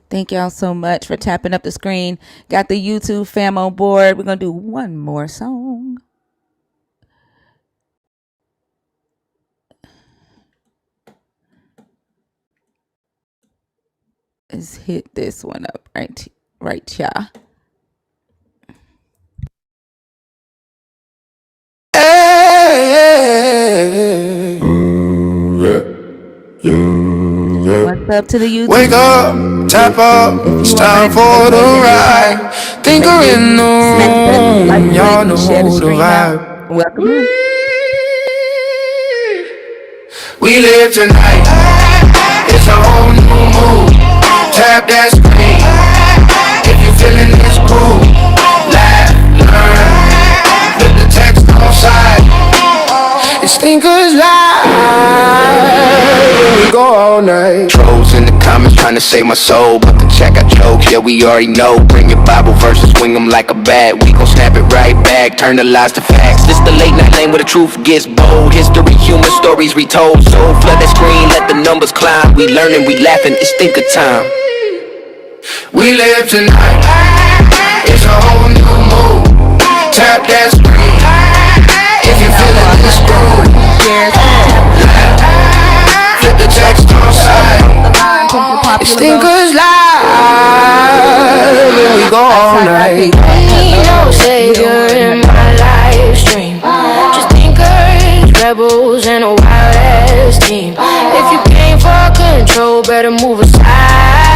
Thank y'all so much for tapping up the screen. Got the YouTube fam on board. We're going to do one more song. Let's hit this one up right here. What's up to the YouTube? Wake up, tap up, it's time for the ride. Thinker in the room, y'all know the vibe. Welcome in. We live tonight, it's a whole new mood. Tap that screen, if you feeling this groove. Laugh, learn, flip the text on side. It's Thinkers Live, we go all night. Trolls in the comments trying to save my soul, but the check I joke, yeah we already know. Bring your Bible verses, swing them like a bat. We gon' snap it right back, turn the lies to facts. This the late night lane where the truth gets bold. History, human stories retold. So flood that screen, let the numbers climb. We learning, we laughing, it's thinker time. We live tonight, it's a whole new mood. Tap that screen, if you feeling this groove. Flip the text on side. It's Thinkers Live, and we go all night. Ain't no savior in my live stream. Just thinkers, rebels, and a wild ass team. If you came for control, better move aside.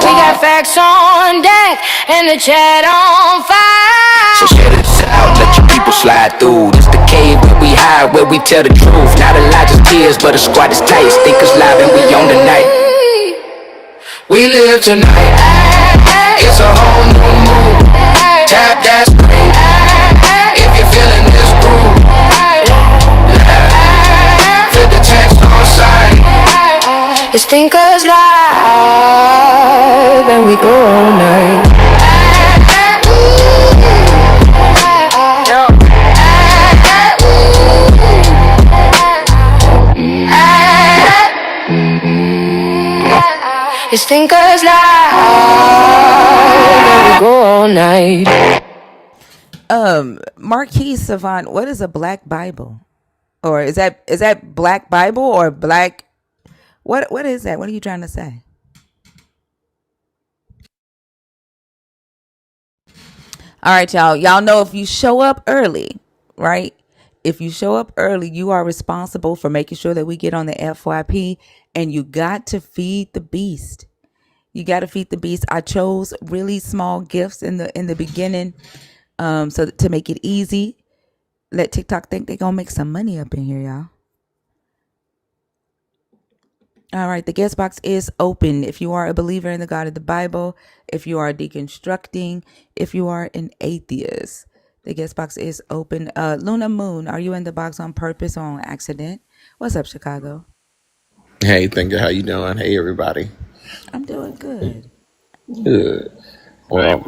We got facts on deck and the chat on fire. So share this out, let your people slide through. This the cave where we hide, where we tell the truth. Not Elijah's tears, but a squad is tight. Thinkers Live and we on tonight. We live tonight, it's a whole new mood. Tap that screen, if you're feeling this groove. Flip the text on side. It's Thinkers Live, and we go all night. It's Thinkers Live, and we go all night. Marquis Savant, what is a black Bible? Or is that black Bible or black? What is that? What are you trying to say? All right, y'all. Y'all know if you show up early, right? If you show up early, you are responsible for making sure that we get on the FYP, and you got to feed the beast. You got to feed the beast. I chose really small gifts in the beginning, so to make it easy. Let TikTok think they're gonna make some money up in here, y'all. All right, the guest box is open. If you are a believer in the God of the Bible, if you are deconstructing, if you are an atheist, the guest box is open. Luna Moon, are you in the box on purpose or on accident? What's up, Chicago? Hey, Thinker, how you doing? Hey, everybody. I'm doing good. Good. Well,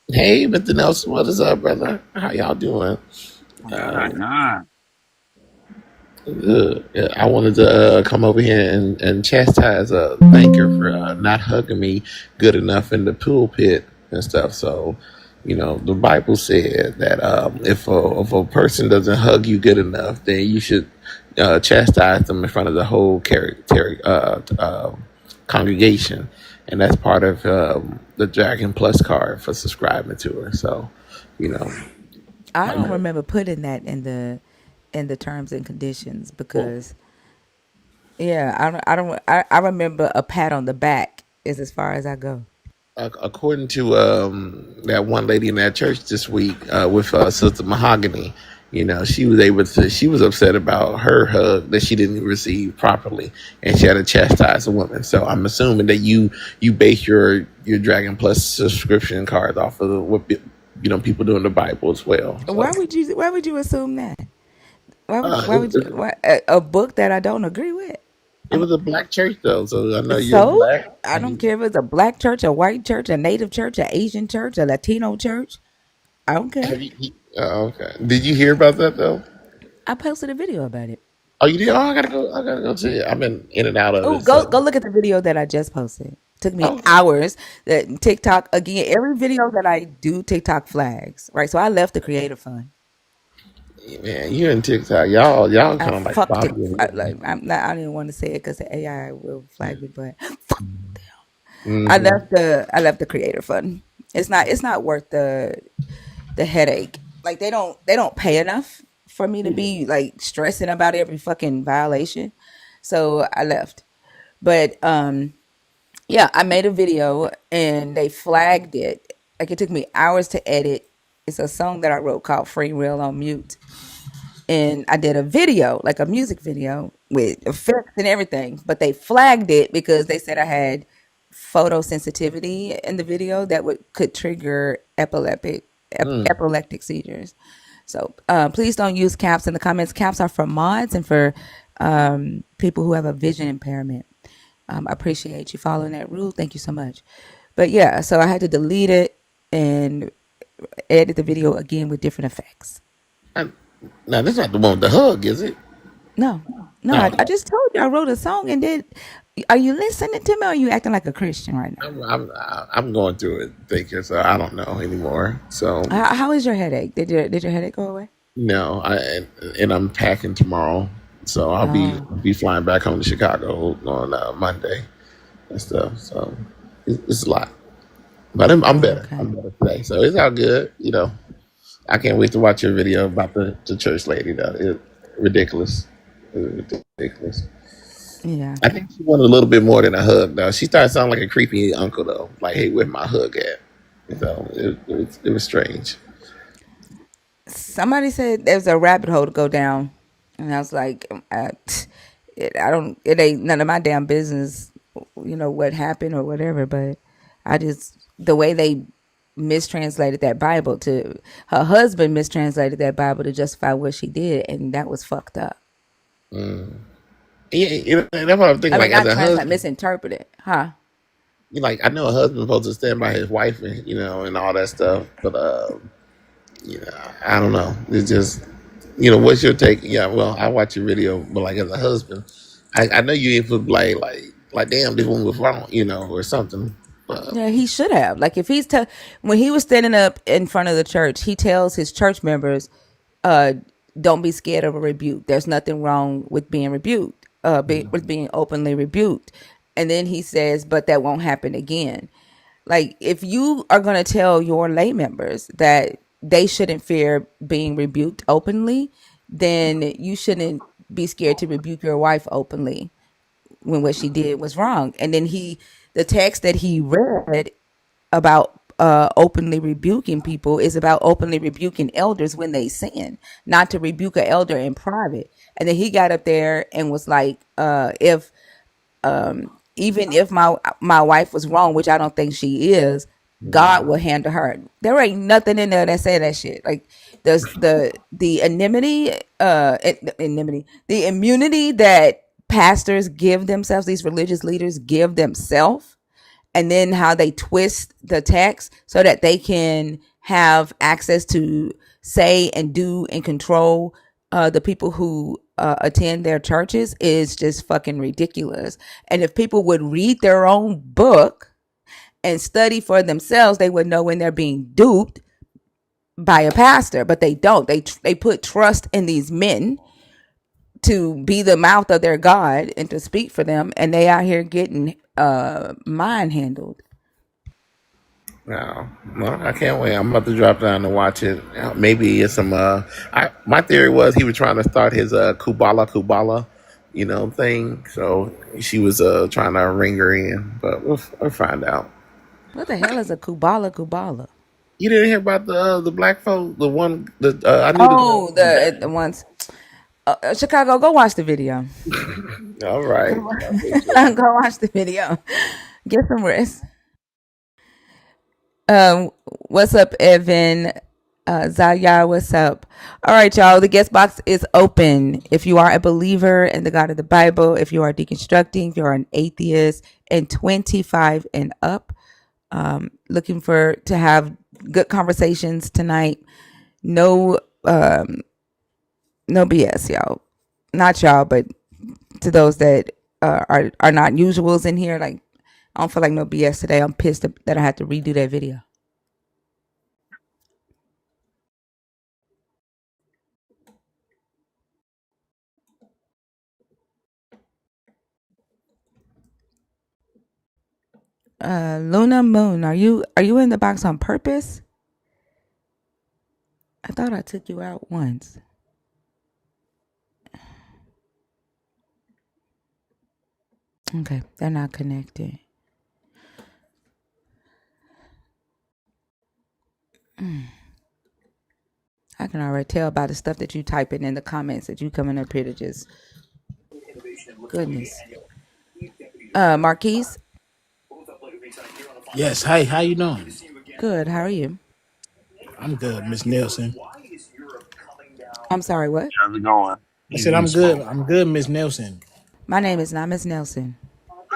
hey, Mr. Nelson, what is up, brother? How y'all doing? Good. Yeah, I wanted to come over here and chastise Thinker for not hugging me good enough in the pulpit and stuff. So, the Bible said that if a person doesn't hug you good enough, then you should chastise them in front of the whole congregation, and that's part of the Dragon Plus card for subscribing to her. So, I don't remember putting that in the terms and conditions because, I remember a pat on the back is as far as I go. According to that one lady in that church this week with Sister Mahogany, she was upset about her hug that she didn't receive properly, and she had to chastise a woman. So I'm assuming that you base your Dragon Plus subscription cards off of what people do in the Bible as well. So. Why would you assume that? Why would you a book that I don't agree with? It was a black church though, so I know you're black. I don't care if it's a black church, a white church, a native church, an Asian church, a Latino church. I don't care. Okay. Did you hear about that though? I posted a video about it. Oh, you did? Oh, I gotta go see it. I've been in and out of it. Go look at the video that I just posted. Took me Okay. hours. That TikTok again. Every video that I do, TikTok flags. Right. So I left the creator fund. Man, you and TikTok, y'all I kind of like fucked it. Bobby and Whitney. Like I'm not. I don't even want to say it because the AI will flag me. But Mm-hmm. I left the creator fund. It's not worth the headache. Like they don't pay enough for me to be like stressing about every fucking violation. So I left. But yeah, I made a video and they flagged it. Like it took me hours to edit. It's a song that I wrote called Free Real on Mute. And I did a video, like a music video with effects and everything, but they flagged it because they said I had photosensitivity in the video that would could trigger Mm. epileptic seizures. So please don't use caps in the comments. Caps are for mods and for people who have a vision impairment. I appreciate you following that rule. Thank you so much. But yeah, so I had to delete it and edit the video again with different effects. I, now, this not the one with the hug, is it? No, no, No, I just told you I wrote a song and did. Are you listening to me or are you acting like a Christian right now? I'm going through it, thinking, so I don't know anymore. So How is your headache? Did your headache go away? no, and I'm packing tomorrow, so I'll Oh, be flying back home to Chicago on Monday and stuff. So it's a lot, but I'm oh, better. okay. I'm better today, so it's all good. I can't wait to watch your video about the church lady. Though it's ridiculous. It's ridiculous. Yeah. I think she wanted a little bit more than a hug, though. She started sounding like a creepy uncle, though. Like, hey, where my hug at? So it was strange. Somebody said there's a rabbit hole to go down, and I was like, I don't. It ain't none of my damn business. You know what happened or whatever. But I just the way they mistranslated that Bible to her husband mistranslated that Bible to justify what she did, and that was fucked up. Yeah, that's what I'm I thinking. mean, Like, as not a translate, husband, misinterpreted, huh? I know a husband's supposed to stand by his wife and and all that stuff, but I don't know. It's just what's your take? Yeah, well, I watch your video, but like as a husband, I know you ain't put like damn, this one was wrong, or something. But Yeah, he should have. Like if when he was standing up in front of the church, he tells his church members, uh, "Don't be scared of a rebuke. There's nothing wrong with being rebuked, with being openly rebuked." And then he says, "But that won't happen again." Like if you are going to tell your lay members that they shouldn't fear being rebuked openly, then you shouldn't be scared to rebuke your wife openly when what she did was wrong. And then the text that he read about openly rebuking people is about openly rebuking elders when they sin, not to rebuke an elder in private. And then he got up there and was like, if even if my wife was wrong, which I don't think she is, God will handle her. There ain't nothing in there that say that shit. Like the the immunity that pastors give themselves, these religious leaders give themselves, and then how they twist the text so that they can have access to say and do and control the people who attend their churches is just fucking ridiculous. And if people would read their own book and study for themselves, they would know when they're being duped by a pastor. But they don't. They put trust in these men to be the mouth of their God and to speak for them, and they out here getting mind handled. no, I can't wait. I'm about to drop down and watch it. Maybe it's some. My theory was he was trying to start his Kubala, thing. So she was trying to ring her in, but we'll find out. What the hell is a kubala kubala? You didn't hear about the black folk, the one that I knew the girl. Oh, the ones. Chicago, go watch the video. All right. Go watch the video. Get some rest. What's up, Evan? Zaya, what's up? All right, y'all. The guest box is open. If you are a believer in the God of the Bible, if you are deconstructing, if you're an atheist, and 25 and up, looking to have good conversations tonight. No, no BS, y'all. Not y'all, but to those that are not usuals in here, like I don't feel like no BS today. I'm pissed that I had to redo that video. Luna Moon, are you in the box on purpose? I thought I took you out once. Okay, they're not connected. I can already tell by the stuff that you typing in the comments that you coming up here to just goodness. Marquise, Yes. Hey, how you doing? good. How are you? I'm good, Miss Nelson. I'm sorry. What? How's it going? I said I'm good. I'm good, Miss Nelson. My name is not Miss Nelson.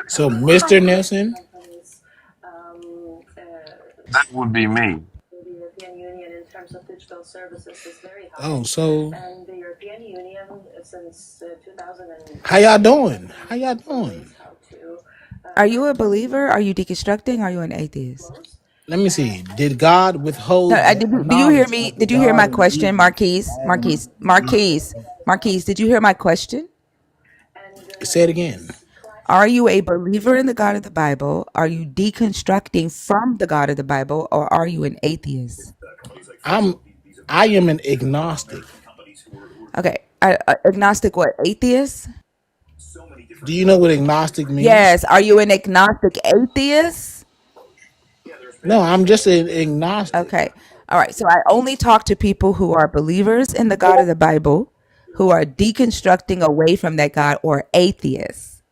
So, Mr. Nelson. That would be me. Oh, so how y'all doing? How y'all doing? Are you a believer? Are you deconstructing? Are you an atheist? Let me see. Did God No, withhold do you hear knowledge me? of the Did you hear my God of question, Israel? Marquise? Did you hear my question? Say it again. Are you a believer in the God of the Bible? Are you deconstructing from the God of the Bible, or are you an atheist? I am an agnostic. Okay, agnostic. What? Atheist? Do you know what agnostic means? Yes. Are you an agnostic atheist? No, I'm just an agnostic. Okay. All right. So I only talk to people who are believers in the God of the Bible, who are deconstructing away from that God, or atheists.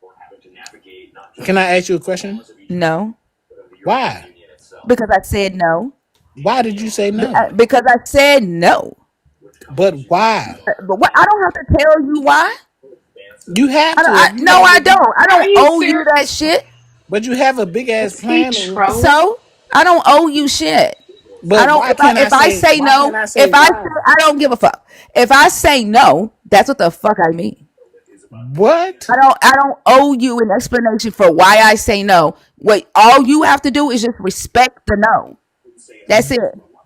Can I ask you a question? No, Why? because I said no. Why did you say no? Because I said no. But why? But what? I don't have to tell you why. You have to if you No, have I a big, don't. I Are don't you owe you that serious? shit. but you have a big ass Is he plan. trolling? So I don't owe you shit. I But don't. why can't I If I say? say Why can't no, I say if I say why? I don't give a fuck. If I say no, that's what the fuck I mean. What? I don't owe you an explanation for why I say no. What all you have to do is just respect the no. That's it.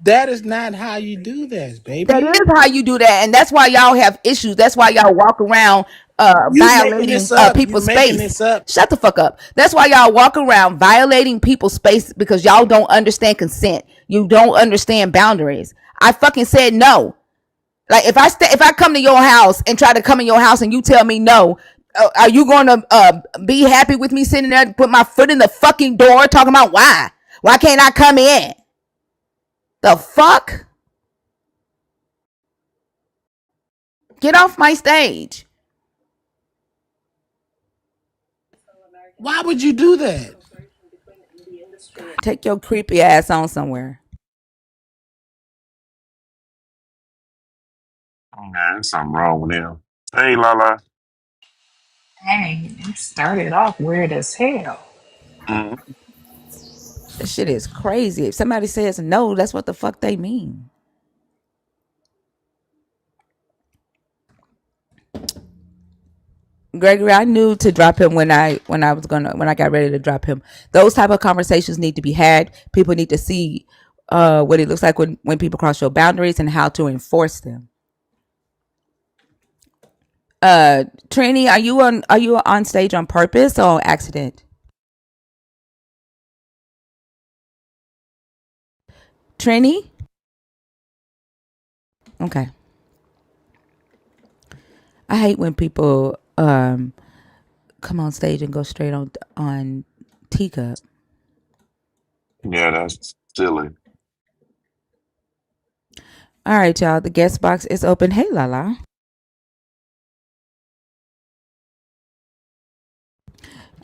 That is not how you do that, That baby. is how you do that, and that's why y'all have issues. That's why y'all walk around You making violating this up. You people's making space. this up. Shut the fuck up. That's why y'all walk around violating people's space because y'all don't understand consent. You don't understand boundaries. I fucking said no. Like if I come to your house and try to come in your house and you tell me no, are you going to be happy with me sitting there, put my foot in the fucking door, talking about why? Why can't I come in? The fuck? Get off my stage. Why would you do that? Take your creepy ass on somewhere. Yeah, there's something wrong with them. Hey, Lala. Hey, it started off weird as hell. Mm. This shit is crazy. If somebody says no, that's what the fuck they mean. Gregory, I knew to drop him when I got ready to drop him. Those type of conversations need to be had. People need to see what it looks like when people cross your boundaries and how to enforce them. Trini, are you on stage on purpose or accident? Trini? Okay. I hate when people come on stage and go straight on teacup. Yeah, that's silly. All right, y'all. The guest box is open. Hey, Lala.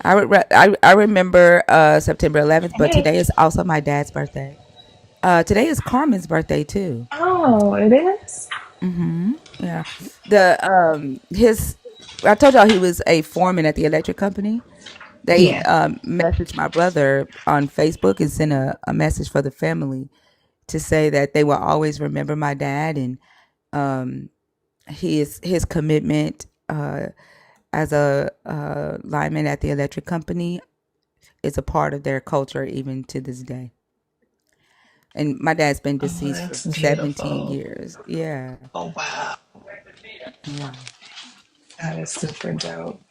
I remember September 11th, but Hey. today is also my dad's birthday. Today is Carmen's birthday too. Oh, it is? Yeah, the his I told y'all he was a foreman at the electric company. They Yeah. messaged my brother on Facebook and sent a message for the family to say that they will always remember my dad and his commitment as a lineman at the electric company is a part of their culture even to this day. And my dad's been Oh, deceased for that's 17 beautiful. years. Yeah. Oh, wow. Wow. That is super dope.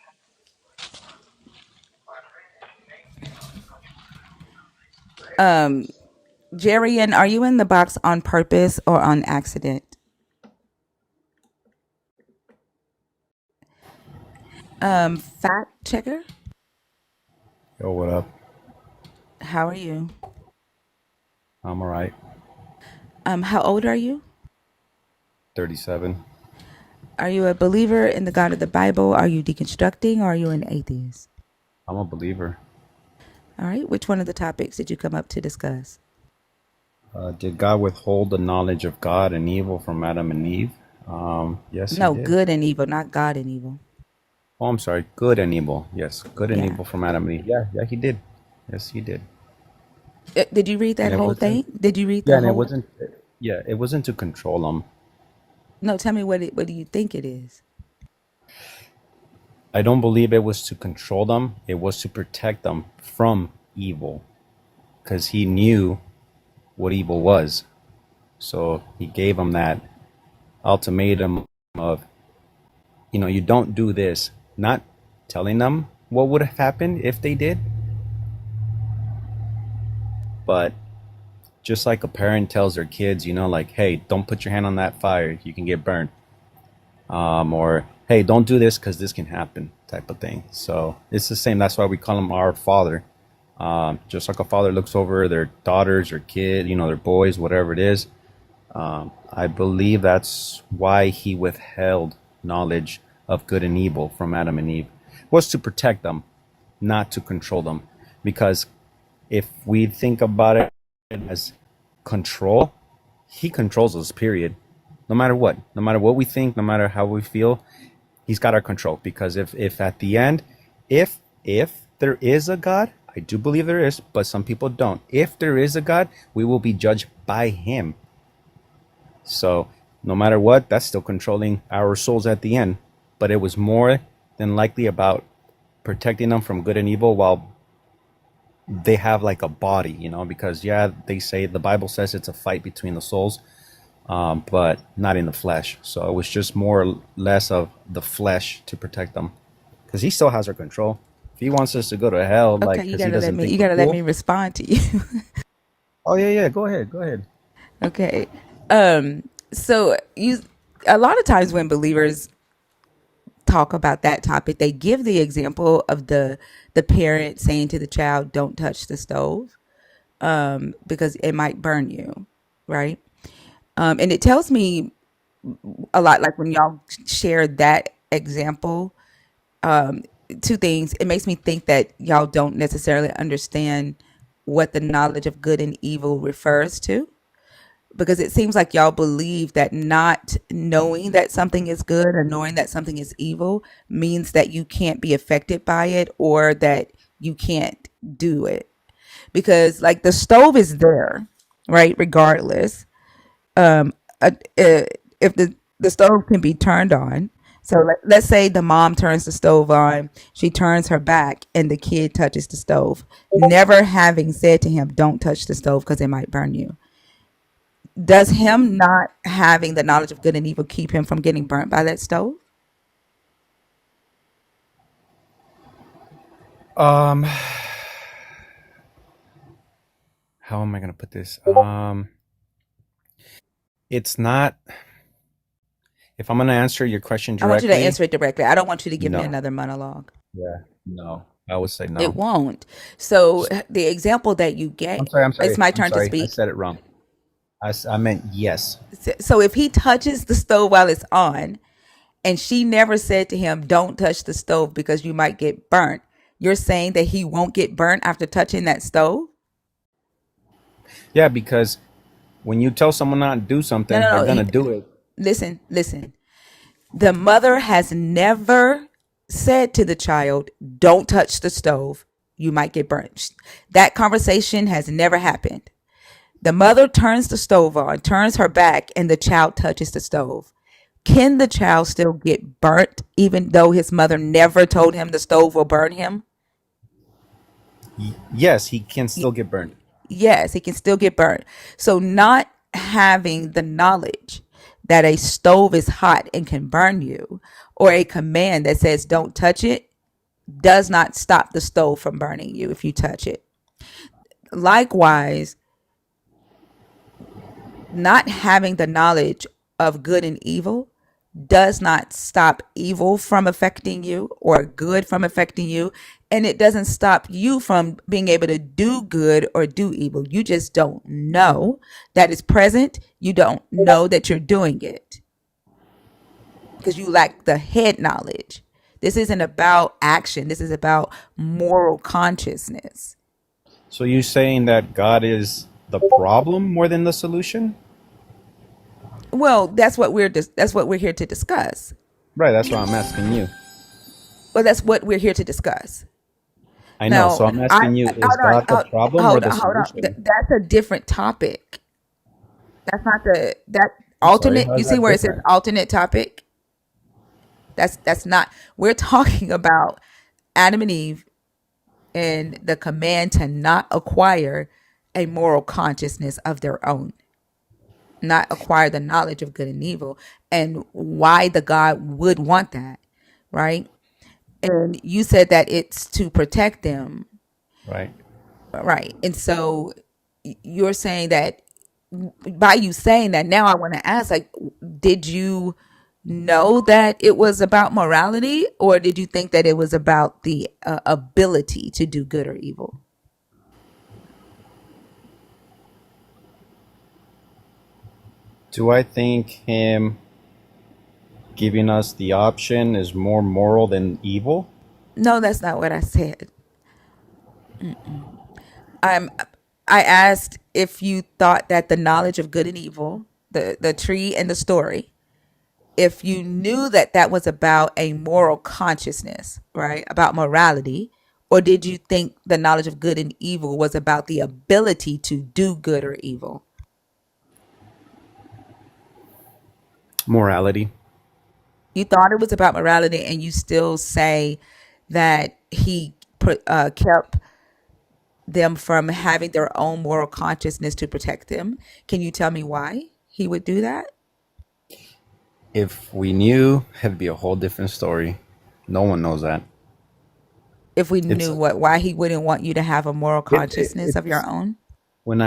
Jerian, are you in the box on purpose or on accident? Fact checker, Yo, what up? how are you? I'm all right. How old are you? 37. Are you a believer in the God of the Bible? Are you deconstructing or are you an atheist? I'm a believer. All right. Which one of the topics did you come up to discuss? Did God withhold the knowledge of God and evil from Adam and Eve? Yes, he No, did. good and evil, not God and evil. Oh, I'm sorry. Good and evil. Yes, good and Yeah. evil from Adam and Eve. Yeah, he did. Yes, he did. Did you read And that it whole wasn't. thing? Did you read Yeah, the and it whole? wasn't. Yeah, it wasn't to control them. No, tell me what do you think it is? I don't believe it was to control them. It was to protect them from evil, because he knew what evil was. So he gave them that ultimatum of, you don't do this, not telling them what would have happened if they did, but just like a parent tells their kids, like, hey, don't put your hand on that fire, you can get burned. Or, hey, don't do this because this can happen, type of thing. So it's the same. That's why we call him our father. Just like a father looks over their daughters or kid, their boys, whatever it is. I believe that's why he withheld knowledge of good and evil from Adam and Eve, was to protect them, not to control them. Because if we think about it as control, he controls us, period. No matter what we think, no matter how we feel, he's got our control. Because if at the end, if there is a God, I do believe there is, but some people don't. If there is a God, we will be judged by him. So no matter what, that's still controlling our souls at the end. But it was more than likely about protecting them from good and evil while they have like a body, because yeah, they say the Bible says it's a fight between the souls, but not in the flesh. So it was just more or less of the flesh to protect them, because he still has our control. If he wants us to go to hell, Okay, like, you because he gotta let doesn't me. think You we're gotta let me cool. respond to you. Oh yeah, yeah. Go ahead, go ahead. Okay. So you a lot of times when believers talk about that topic, they give the example of the parent saying to the child, "Don't touch the stove, because it might burn you," right? And it tells me a lot. Like when y'all share that example, two things. It makes me think that y'all don't necessarily understand what the knowledge of good and evil refers to, because it seems like y'all believe that not knowing that something is good or knowing that something is evil means that you can't be affected by it or that you can't do it. Because like the stove is there, right? Regardless, uh, uh, if the stove can be turned on. So let's say the mom turns the stove on, she turns her back, and the kid touches the stove, never having said to him, "Don't touch the stove because it might burn you." Does him not having the knowledge of good and evil keep him from getting burnt by that stove? Um, how am I gonna put this? It's not. If I'm gonna answer your question I want you to directly, answer it directly. I don't want you to give me no. another monologue. Yeah, no. I would say It no. won't. So the example that you I'm gave, sorry. I'm it's sorry. my I'm turn to sorry. I speak. said it wrong. I meant yes. So if he touches the stove while it's on, and she never said to him, "Don't touch the stove because you might get burnt," you're saying that he won't get burnt after touching that stove? Yeah, because when you tell someone not to do No, something, no, they're no. gonna do it. Listen. The mother has never said to the child, "Don't touch the stove. You might get burnt." That conversation has never happened. The mother turns the stove on, turns her back, and the child touches the stove. Can the child still get burnt even though his mother never told him the stove will burn him? Yes, he can still get burned. Yes, he can still get burned. So not having the knowledge that a stove is hot and can burn you, or a command that says don't touch it, does not stop the stove from burning you if you touch it. Likewise, not having the knowledge of good and evil does not stop evil from affecting you or good from affecting you. And it doesn't stop you from being able to do good or do evil. You just don't know that it's present. You don't know that you're doing it because you lack the head knowledge. This isn't about action, this is about moral consciousness. So you're saying that God is the problem more than the solution? Well, that's what we're here to discuss. Right, that's what I'm asking you. Well, that's what we're here to discuss. I know. Now, So I'm I asking you, is hold on, God the problem or hold the on, hold on. solution? That's a different topic. That's not that I'm sorry, alternate. how You is see that where it says different? alternate topic? That's not. We're talking about Adam and Eve and the command to not acquire a moral consciousness of their own, not acquire the knowledge of good and evil, and why the God would want that, right? And you said that it's to protect them. Right. Right. And so you're saying that by you saying that, now I want to ask, like, did you know that it was about morality, or did you think that it was about the ability to do good or evil? Do I think him giving us the option is more moral than evil? No, that's not what I said. I'm I asked if you thought that the knowledge of good and evil, the tree and the story, if you knew that that was about a moral consciousness, right? About morality, or did you think the knowledge of good and evil was about the ability to do good or evil? Morality. You thought it was about morality, and you still say that he kept them from having their own moral consciousness to protect them. Can you tell me why he would do that? If we knew, it'd be a whole different story. No one knows that. If we It's knew what, why he wouldn't want you to have a moral consciousness of your it's own? when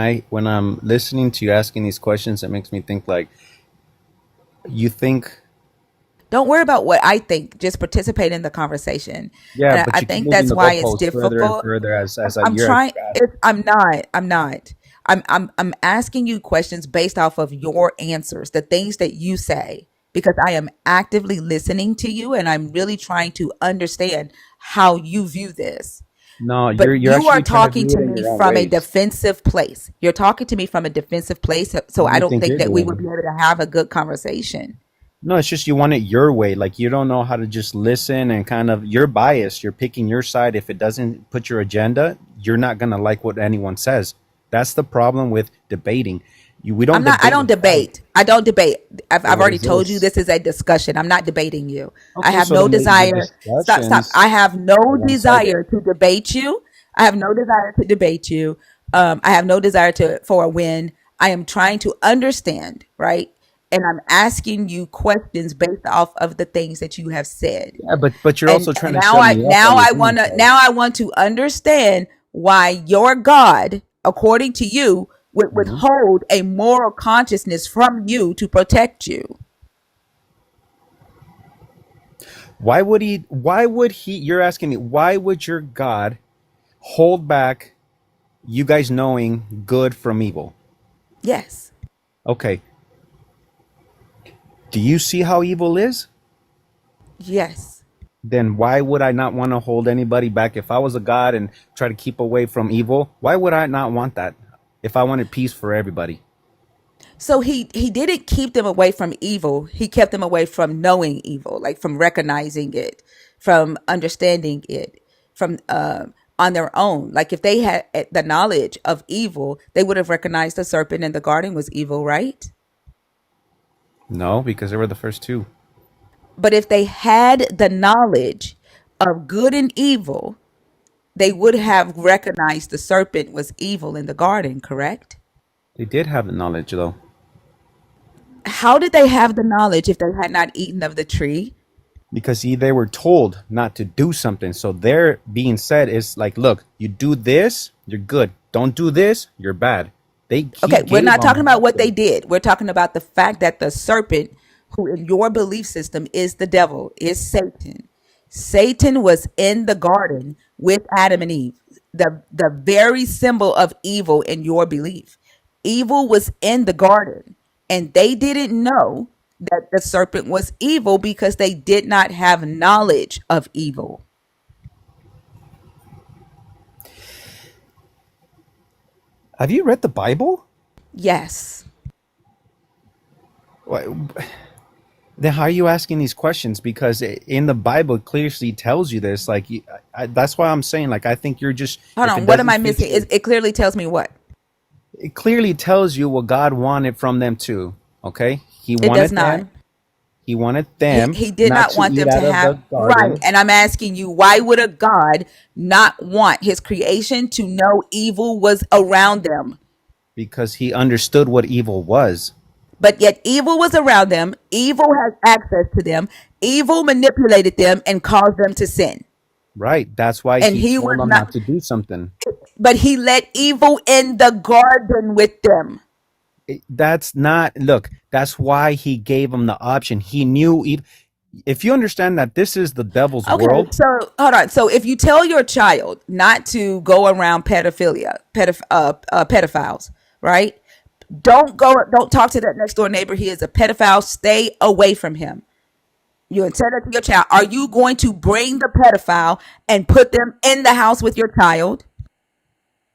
I'm listening to you asking these questions, it makes me think like you think, Don't worry about what I think. Just participate in the conversation. yeah, And I but you keep think moving that's the why it's goalposts further and difficult. further as I'm you're trying. I'm not. I'm not. I'm asking you questions based off of your answers, the things that you say, because I am actively listening to you and I'm really trying to understand how you view this. no, But you're you are actually trying to talking view to it in me your own from a ways. defensive place. You're talking to me from a defensive place, so What do I you don't think think you're that we would be doing? able to have a good conversation. No, it's just you want it your way. Like you don't know how to just listen and kind of you're biased. You're picking your side. If it doesn't put your agenda, you're not gonna like what anyone says. That's the problem with debating. We I'm don't not. I debate don't and fight. debate. I don't debate. So I've what already is told you this? this is a discussion. I'm not debating you. I Okay, have so no the desire. Stop. Stop. discussions I have no are one sided. desire to debate you. I have no desire to debate you. I have no desire to for a win. I am trying to understand, right? And I'm asking you questions based off of the things that you have said. Yeah, but you're And also trying to now shut I me up while now you're I doing want to so. now I want to understand why your God, according to you, would Mhm. withhold a moral consciousness from you to protect you. Why would he? Why would he? You're asking me. Why would your God hold back you guys knowing good from evil? Yes. Okay. Do you see how evil is? Yes. Then why would I not want to hold anybody back? If I was a God and try to keep away from evil, why would I not want that? If I wanted peace for everybody. So he didn't keep them away from evil. He kept them away from knowing evil, like from recognizing it, from understanding it, from on their own. Like if they had the knowledge of evil, they would have recognized the serpent in the garden was evil, right? No, because they were the first two. But if they had the knowledge of good and evil, they would have recognized the serpent was evil in the garden, correct? They did have the knowledge, though, How did they have the knowledge if they had not eaten of the tree? because they were told not to do something. So they're being said is like, look, you do this, you're good. Don't do this, you're bad. He Okay, we're gave not talking them about what they did. We're talking about the fact that the serpent, who in your belief system is the devil, is Satan. Satan was in the garden with Adam and Eve, the very symbol of evil in your belief. Evil was in the garden, and they didn't know that the serpent was evil because they did not have knowledge of evil. Have you read the Bible? Yes. Then how are you asking these questions? Because in the Bible, it clearly tells you this. Like, that's why I'm saying, like, I think you're just, Hold if it on. What am doesn't I fit missing? you, It clearly tells me what? it clearly tells you what God wanted from them too. Okay, It does not. He wanted He, them he did not not to want eat them to out of the have, right. garden And I'm asking you, why would a God not want his creation to know evil was around them? because he understood what evil was. But yet evil was around them. Evil has access to them. Evil manipulated them and caused them to sin. Right. That's why And he he told was them not, not to do something. but he let evil in the garden with them. That's not, look, that's why he gave them the option. He knew, if you understand that this is the devil's Okay, world, so hold on. So if you tell your child not to go around pedophiles, right? Don't talk to that next door neighbor. He is a pedophile. Stay away from him. You tell that to your child. Are you going to bring the pedophile and put them in the house with your child?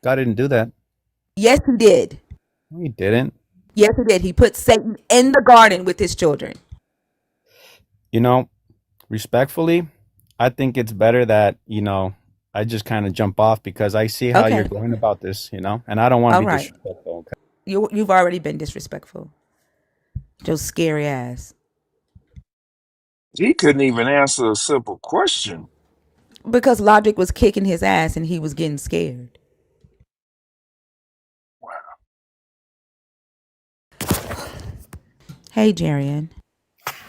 God didn't do that. Yes, he did. No, he didn't. Yes, he did. He put Satan in the garden with his children. You know, respectfully, I think it's better that, I just kind of jump off because I see how you're Okay. going about this, and I don't want to All be right. disrespectful. Okay? You've already been disrespectful. Joe scary ass. He couldn't even answer a simple question. Because logic was kicking his ass and he was getting scared. Hey, Jarian.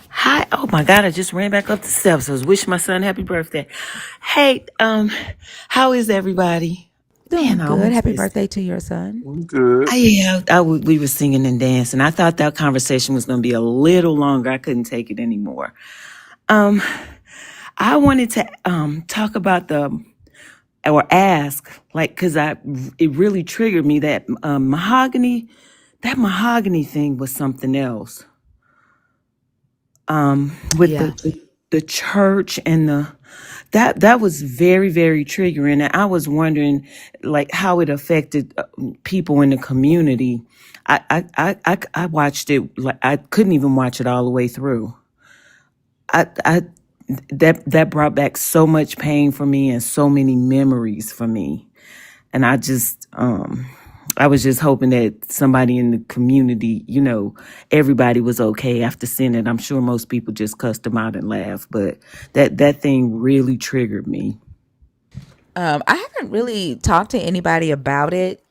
Hi. Oh my God, I just ran back up the steps. I was wishing my son happy birthday. Hey, how is everybody? Man, Doing I good. almost Happy missed it. birthday to your son. I'm good. We were singing and dancing. I thought that conversation was going to be a little longer. I couldn't take it anymore. Um, I wanted to talk about or ask, like, because it really triggered me that mahogany thing was something else. With Yeah. the church and that was very, very triggering. And I was wondering, like, how it affected people in the community. I watched it, like, I couldn't even watch it all the way through. I that brought back so much pain for me and so many memories for me. And I was just hoping that somebody in the community, everybody was okay after seeing it. I'm sure most people just cussed them out and laughed, but that thing really triggered me. I haven't really talked to anybody about it.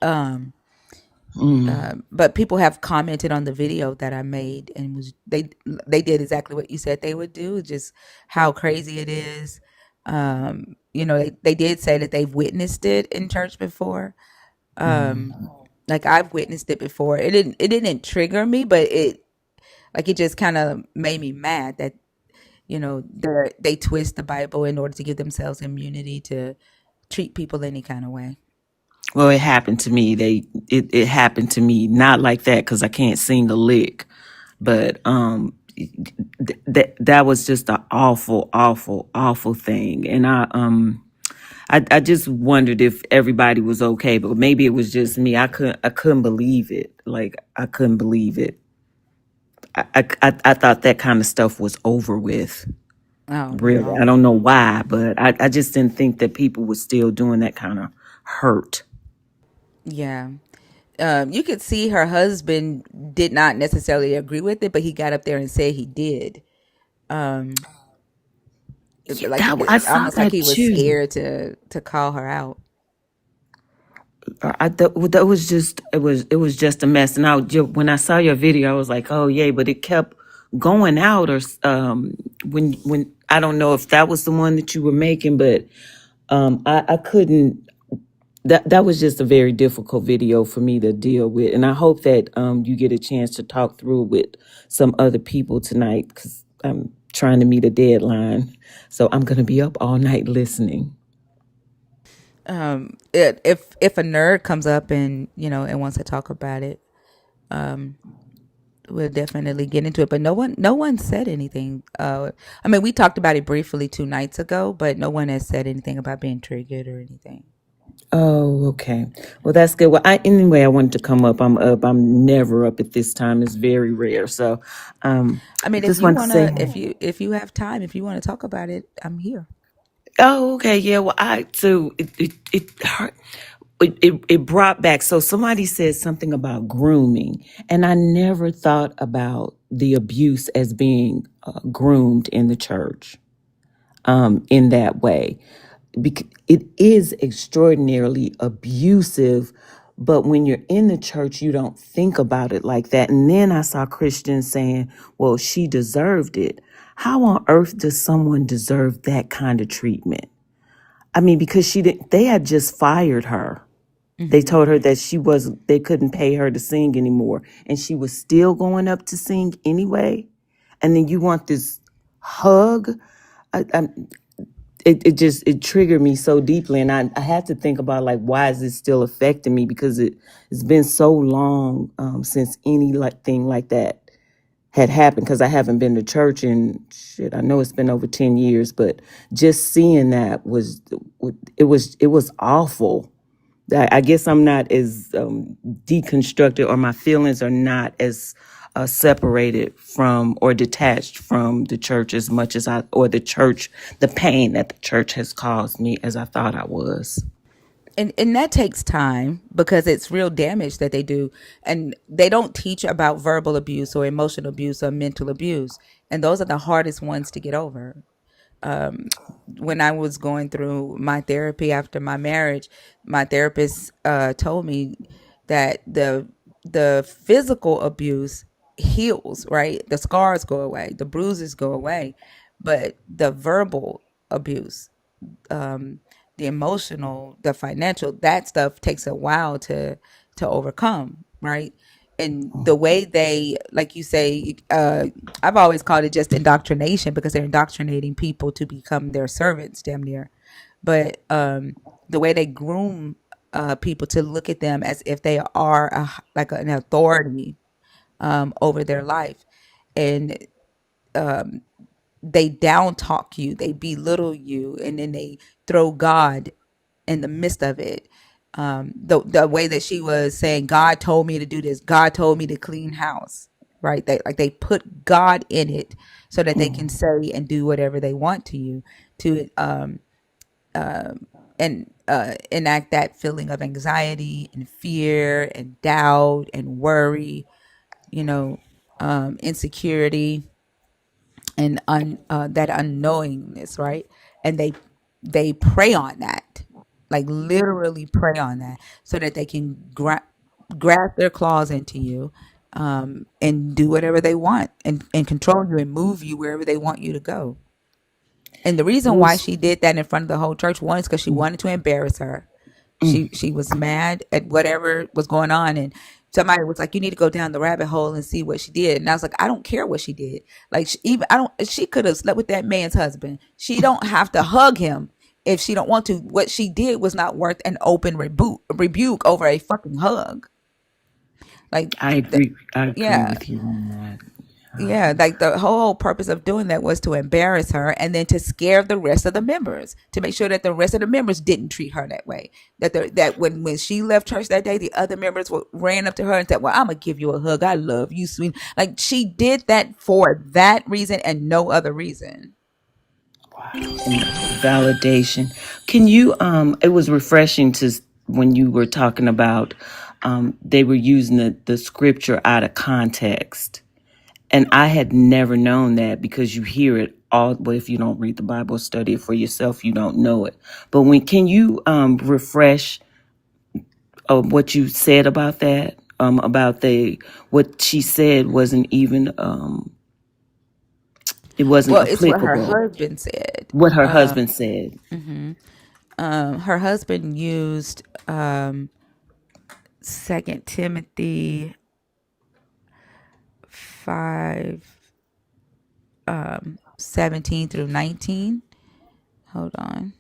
But people have commented on the video that I made, and they did exactly what you said they would do, just how crazy it is. They did say that they've witnessed it in church before. Like I've witnessed it before. It didn't trigger me, but it just kind of made me mad that they twist the Bible in order to give themselves immunity to treat people any kind of way. Well, it happened to me. It happened to me not like that because I can't sing a lick, but that was just an awful, awful, awful thing, and I just wondered if everybody was okay, but maybe it was just me. I couldn't believe it. Like, I couldn't believe it. I thought that kind of stuff was over with. Oh Really, I no. don't know why, but I just didn't think that people were still doing that kind of hurt. Yeah. You could see her husband did not necessarily agree with it, but he got up there and said he did. Yeah, like I saw almost like that he was too. scared to call her out. That was just it was just a mess. And when I saw your video, I was like, oh yay! But it kept going out, or when I don't know if that was the one that you were making, but I couldn't. That was just a very difficult video for me to deal with, and I hope that you get a chance to talk through it with some other people tonight because I'm trying to meet a deadline, so I'm gonna be up all night listening. If a nerd comes up and and wants to talk about it, we'll definitely get into it. But no one said anything. I mean, we talked about it briefly 2 nights ago, but no one has said anything about being triggered or anything. Oh, okay. Well, that's good. Well, anyway, I wanted to come up. I'm up. I'm never up at this time. It's very rare. So, I mean, if just you want to say, wanna, if you have time, if you want to talk about it, I'm here. oh, okay, yeah. Well, so it hurt. It brought back. So somebody said something about grooming, and I never thought about the abuse as being groomed in the church, in that way. It is extraordinarily abusive, but when you're in the church, you don't think about it like that. And then I saw Christians saying, well, she deserved it. How on earth does someone deserve that kind of treatment? I mean, because they had just fired her. They Hmm. told her that they couldn't pay her to sing anymore. And she was still going up to sing anyway. And then you want this hug? I, it triggered me so deeply, and I had to think about, like, why is it still affecting me, because it's been so long since any thing like that had happened, because I haven't been to church in shit, I know it's been over 10 years, but just seeing that it was awful. I guess I'm not as deconstructed, or my feelings are not as separated from or detached from the church as much as or the pain that the church has caused me, as I thought I was. And that takes time because it's real damage that they do, and they don't teach about verbal abuse or emotional abuse or mental abuse, and those are the hardest ones to get over. When I was going through my therapy after my marriage, my therapist told me that the physical abuse heals, right? The scars go away, the bruises go away, but the verbal abuse, the emotional, the financial, that stuff takes a while to overcome, right? And the way they, like you say, I've always called it just indoctrination because they're indoctrinating people to become their servants, damn near. But the way they groom people to look at them as if they are like an authority over their life, and they down talk you, they belittle you, and then they throw God in the midst of it. The way that she was saying, God told me to do this, God told me to clean house, right? They put God in it so that they can say and do whatever they want to you to and enact that feeling of anxiety and fear and doubt and worry, you know, insecurity and that unknowingness, right? And they prey on that, like literally prey on that, so that they can grab their claws into you, and do whatever they want and control you and move you wherever they want you to go. And the It reason why was she did that in front of the whole church, one, is because she wanted to embarrass her. She was mad at whatever was going on, and somebody was like, "You need to go down the rabbit hole and see what she did." And I was like, "I don't care what she did. Like, even I don't. She could have slept with that man's husband. She don't have to hug him if she don't want to. What she did was not worth an open rebuke over a fucking hug. Like, I agree yeah, with you on that. yeah, like the whole purpose of doing that was to embarrass her and then to scare the rest of the members, to make sure that the rest of the members didn't treat her that way. That when she left church that day, the other members ran up to her and said, "Well, I'm gonna give you a hug. I love you, sweet." Like, she did that for that reason and no other reason. And validation. Can you it was refreshing to when you were talking about they were using the scripture out of context. And I had never known that, because you hear it all, well, if you don't read the Bible, study it for yourself, you don't know it. But can you refresh what you said about that? About what she said wasn't even it wasn't Well, it's what her applicable. husband said. What her husband said. Her husband used 2 Timothy 5:17-19. Hold on.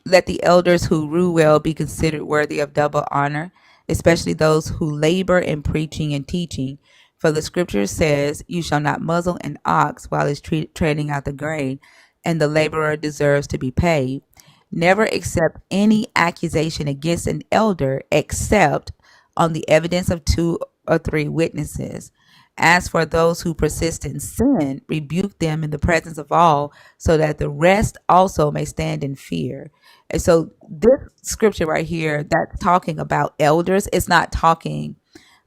Let the elders who rule well be considered worthy of double honor, especially those who labor in preaching and teaching. For the scripture says, "You shall not muzzle an ox while it's treading out the grain, and the laborer deserves to be paid." Never accept any accusation against an elder except on the evidence of 2 or 3 witnesses. As for those who persist in sin, rebuke them in the presence of all, so that the rest also may stand in fear. And so, this scripture right here that's talking about elders, it's not talking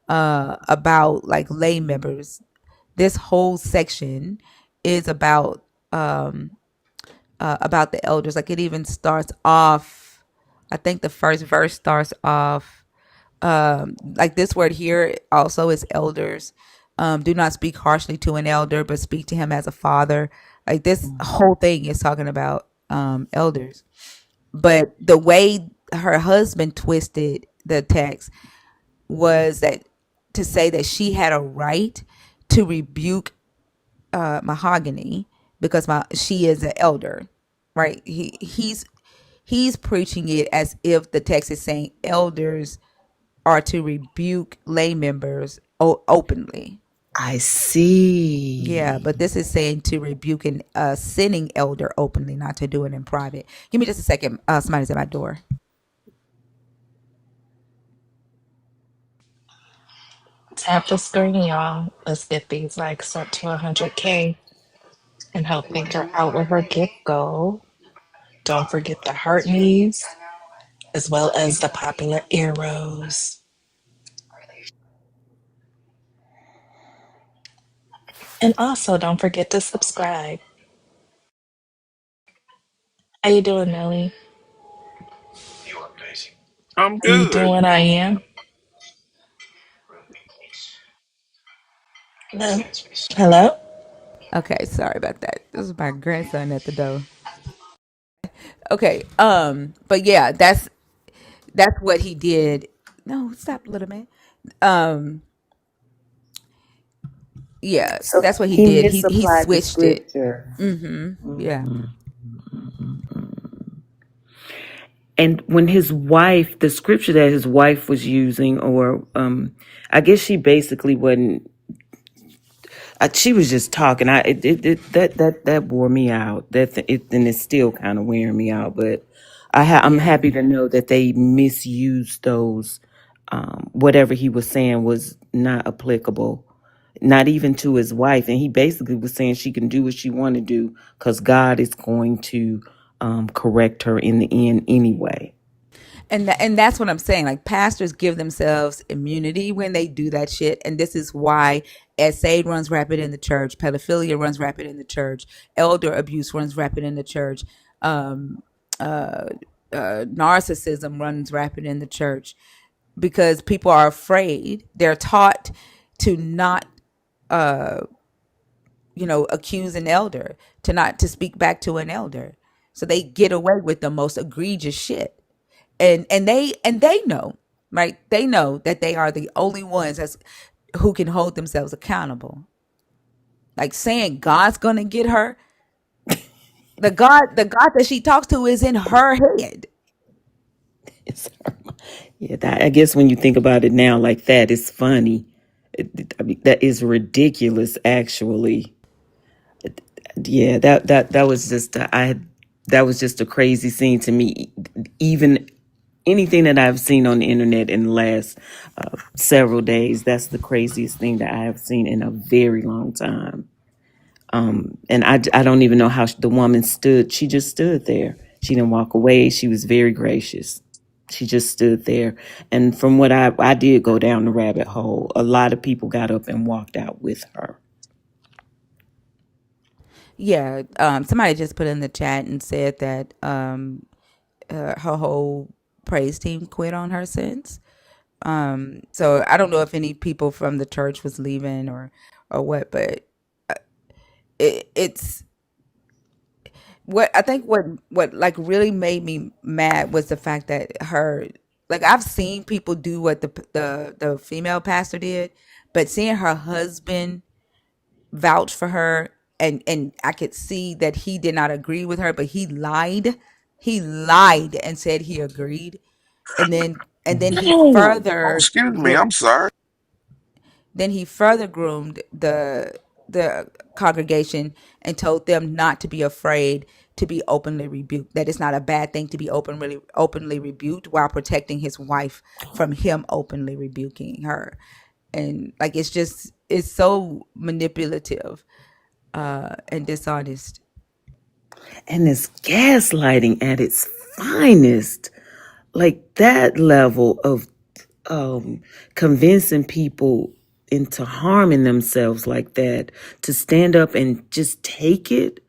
about like lay members. This whole section is about the elders. Like it even starts off. I think the first verse starts off like this word here also is elders. Do not speak harshly to an elder, but speak to him as a father. Like this whole thing is talking about elders. But the way her husband twisted the text was that to say that she had a right to rebuke Mahogany because she is an elder, right? He's preaching it as if the text is saying elders are to rebuke lay members openly. I see. Yeah, but this is saying to rebuke a sinning elder openly, not to do it in private. Give me just a second. Somebody's at my door. Tap the screen, y'all. Let's get these likes up to 100K and help figure out where her gift go. Don't forget the heart knees, as well as the popular arrows. And also, don't forget to subscribe. How you doing, Nelly? I'm Are you good. doing I am? Hello? Hello? Okay, sorry about that. This is my grandson at the door. Okay, but yeah, that's what he did. No, stop, little man. Um, yeah, So that's what he he did. He misapplied the switched it. scripture. Yeah. And when his wife, the scripture that his wife was using, or I guess she basically wasn't. She was just talking. That wore me out. And it's still kind of wearing me out. But I'm Yeah. happy to know that they misused those. Whatever he was saying was not applicable, not even to his wife. And he basically was saying she can do what she want to do because God is going to correct her in the end anyway. And that's what I'm saying. Like pastors give themselves immunity when they do that shit, and this is why SA runs rapid in the church, pedophilia runs rapid in the church, elder abuse runs rapid in the church, um, narcissism runs rapid in the church because people are afraid. They're taught to not, accuse an elder, to speak back to an elder, so they get away with the most egregious shit. And they know, right? They know that they are the only ones who can hold themselves accountable. Like saying God's gonna get her. The God that she talks to is in her head. Yeah, I guess when you think about it now like that, it's funny. I mean, that is ridiculous, actually. Yeah, that was just that was just a crazy scene to me. Even anything that I've seen on the internet in the last several days, that's the craziest thing that I have seen in a very long time. And I don't even know how the woman stood. She just stood there. She didn't walk away. She was very gracious. She just stood there. And from what I did go down the rabbit hole, a lot of people got up and walked out with her. Yeah, somebody just put in the chat and said that her whole praise team quit on her since. So I don't know if any people from the church was leaving or what, but it's what I think what like really made me mad was the fact that her, like, I've seen people do what the female pastor did, but seeing her husband vouch for her, and I could see that he did not agree with her, but he lied and said he agreed, and then he Oh, further excuse me. groomed I'm sorry. the congregation and told them not to be afraid to be openly rebuked. That it's not a bad thing to be openly rebuked, while protecting his wife from him openly rebuking her. And like it's so manipulative and dishonest. And it's gaslighting at its finest. Like that level of convincing people into harming themselves like that, to stand up and just take it.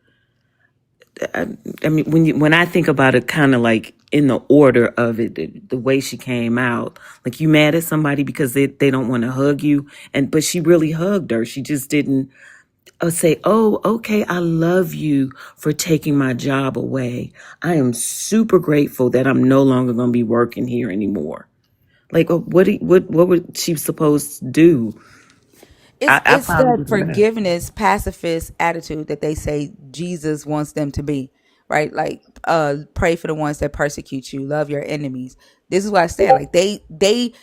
I mean, when I think about it, kind of like in the order of it, the way she came out, like you mad at somebody because they don't want to hug you, but she really hugged her. She just didn't say, "Oh, okay, I love you for taking my job away. I am super grateful that I'm no longer going to be working here anymore." Like, what was she supposed to do? I It's probably that would laugh. forgiveness pacifist attitude that they say Jesus wants them to be, right? Like pray for the ones that persecute you, love your enemies. This is what I said. Like they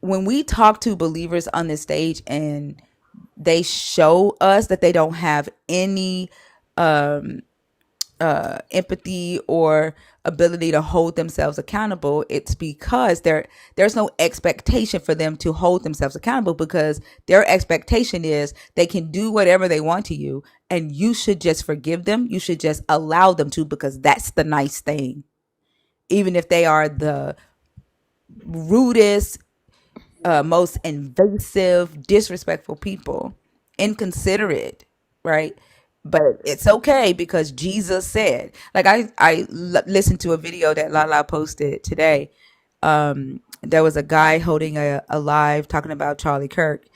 when we talk to believers on this stage and they show us that they don't have any empathy or ability to hold themselves accountable, it's because there's no expectation for them to hold themselves accountable, because their expectation is they can do whatever they want to you and you should just forgive them. You should just allow them to, because that's the nice thing. Even if they are the rudest, most invasive, disrespectful people, inconsiderate, right? But it's okay because Jesus said. Like listened to a video that Lala posted today. There was a guy holding a live talking about Charlie Kirk,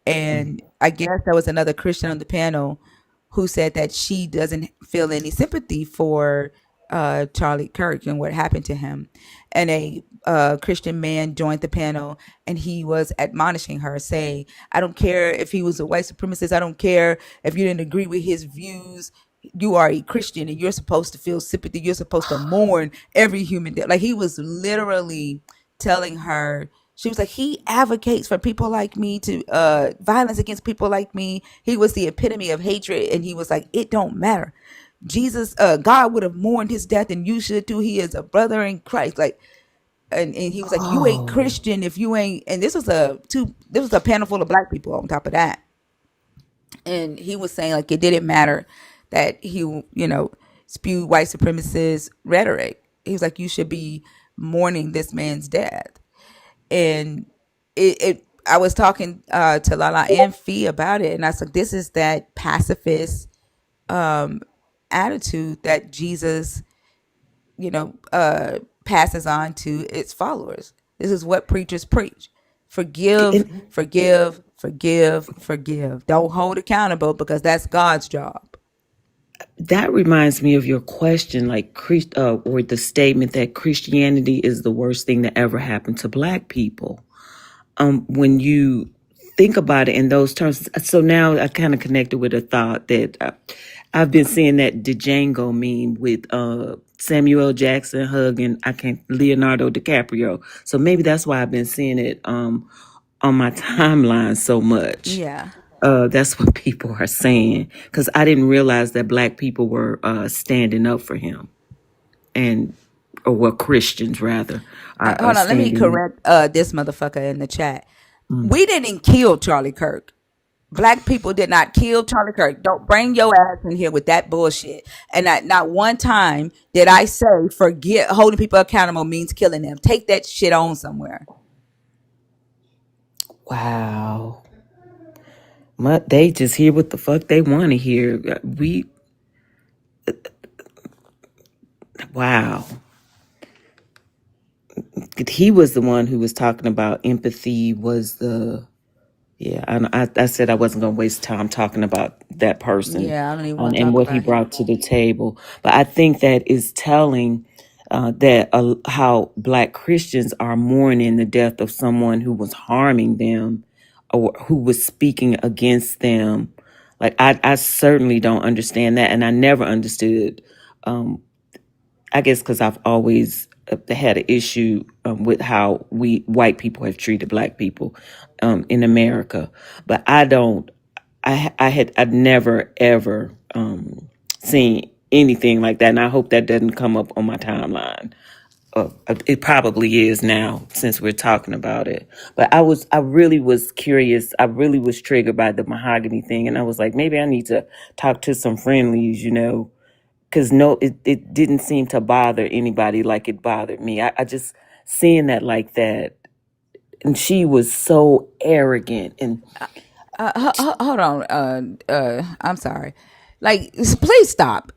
and I guess there was another Christian on the panel who said that she doesn't feel any sympathy for Charlie Kirk and what happened to him. And a Christian man joined the panel, and he was admonishing her, saying, I don't care if he was a white supremacist. I don't care if you didn't agree with his views. You are a Christian and you're supposed to feel sympathy. You're supposed to mourn every human death. Like, he was literally telling her, she was like, he advocates for people like me, to violence against people like me. He was the epitome of hatred. And he was like, it don't matter. Jesus, God would have mourned his death, and you should too. He is a brother in Christ. Like, and he was like, you ain't Oh, Christian if you ain't. And this was a panel full of black people on top of that. And he was saying, like, it didn't matter that he, spewed white supremacist rhetoric. He was like, you should be mourning this man's death. And I was talking to Lala and Fee about it, and I was like, this is that pacifist attitude that Jesus, passes on to its followers. This is what preachers preach: forgive, and forgive, forgive, forgive. Don't hold accountable, because that's God's job. that reminds me of your question, like, or the statement that Christianity is the worst thing that ever happened to Black people. When you think about it in those terms, so now I kind of connected with a thought that I've been seeing that Django meme with Samuel Jackson hugging Leonardo DiCaprio. So maybe that's why I've been seeing it on my timeline so much. Yeah. That's what people are saying, because I didn't realize that Black people were standing up for him, and or were Christians rather are Hold on. Let me standing up. correct this motherfucker in the chat. We didn't kill Charlie Kirk. Black people did not kill Charlie Kirk. Don't bring your ass in here with that bullshit. And not one time did I say forget holding people accountable means killing them. Take that shit on somewhere. Wow. They just hear what the fuck they want to hear. Wow. He was the one who was talking about empathy was the, yeah, I said I wasn't going to waste time talking about that person Yeah, I don't even want to and talk what he about him. brought to the table. But I think that is telling that how Black Christians are mourning the death of someone who was harming them or who was speaking against them. Like, I certainly don't understand that. And I never understood, I guess because I've always had an issue with how we white people have treated Black people in America. But I don't, I'd never ever seen anything like that. And I hope that doesn't come up on my timeline. It probably is now since we're talking about it. But I really was curious. I really was triggered by the mahogany thing. And I was like, maybe I need to talk to some friendlies, because no, it didn't seem to bother anybody like it bothered me. I just seeing that like that. And she was so arrogant. And Hold on. I'm sorry. Like, please stop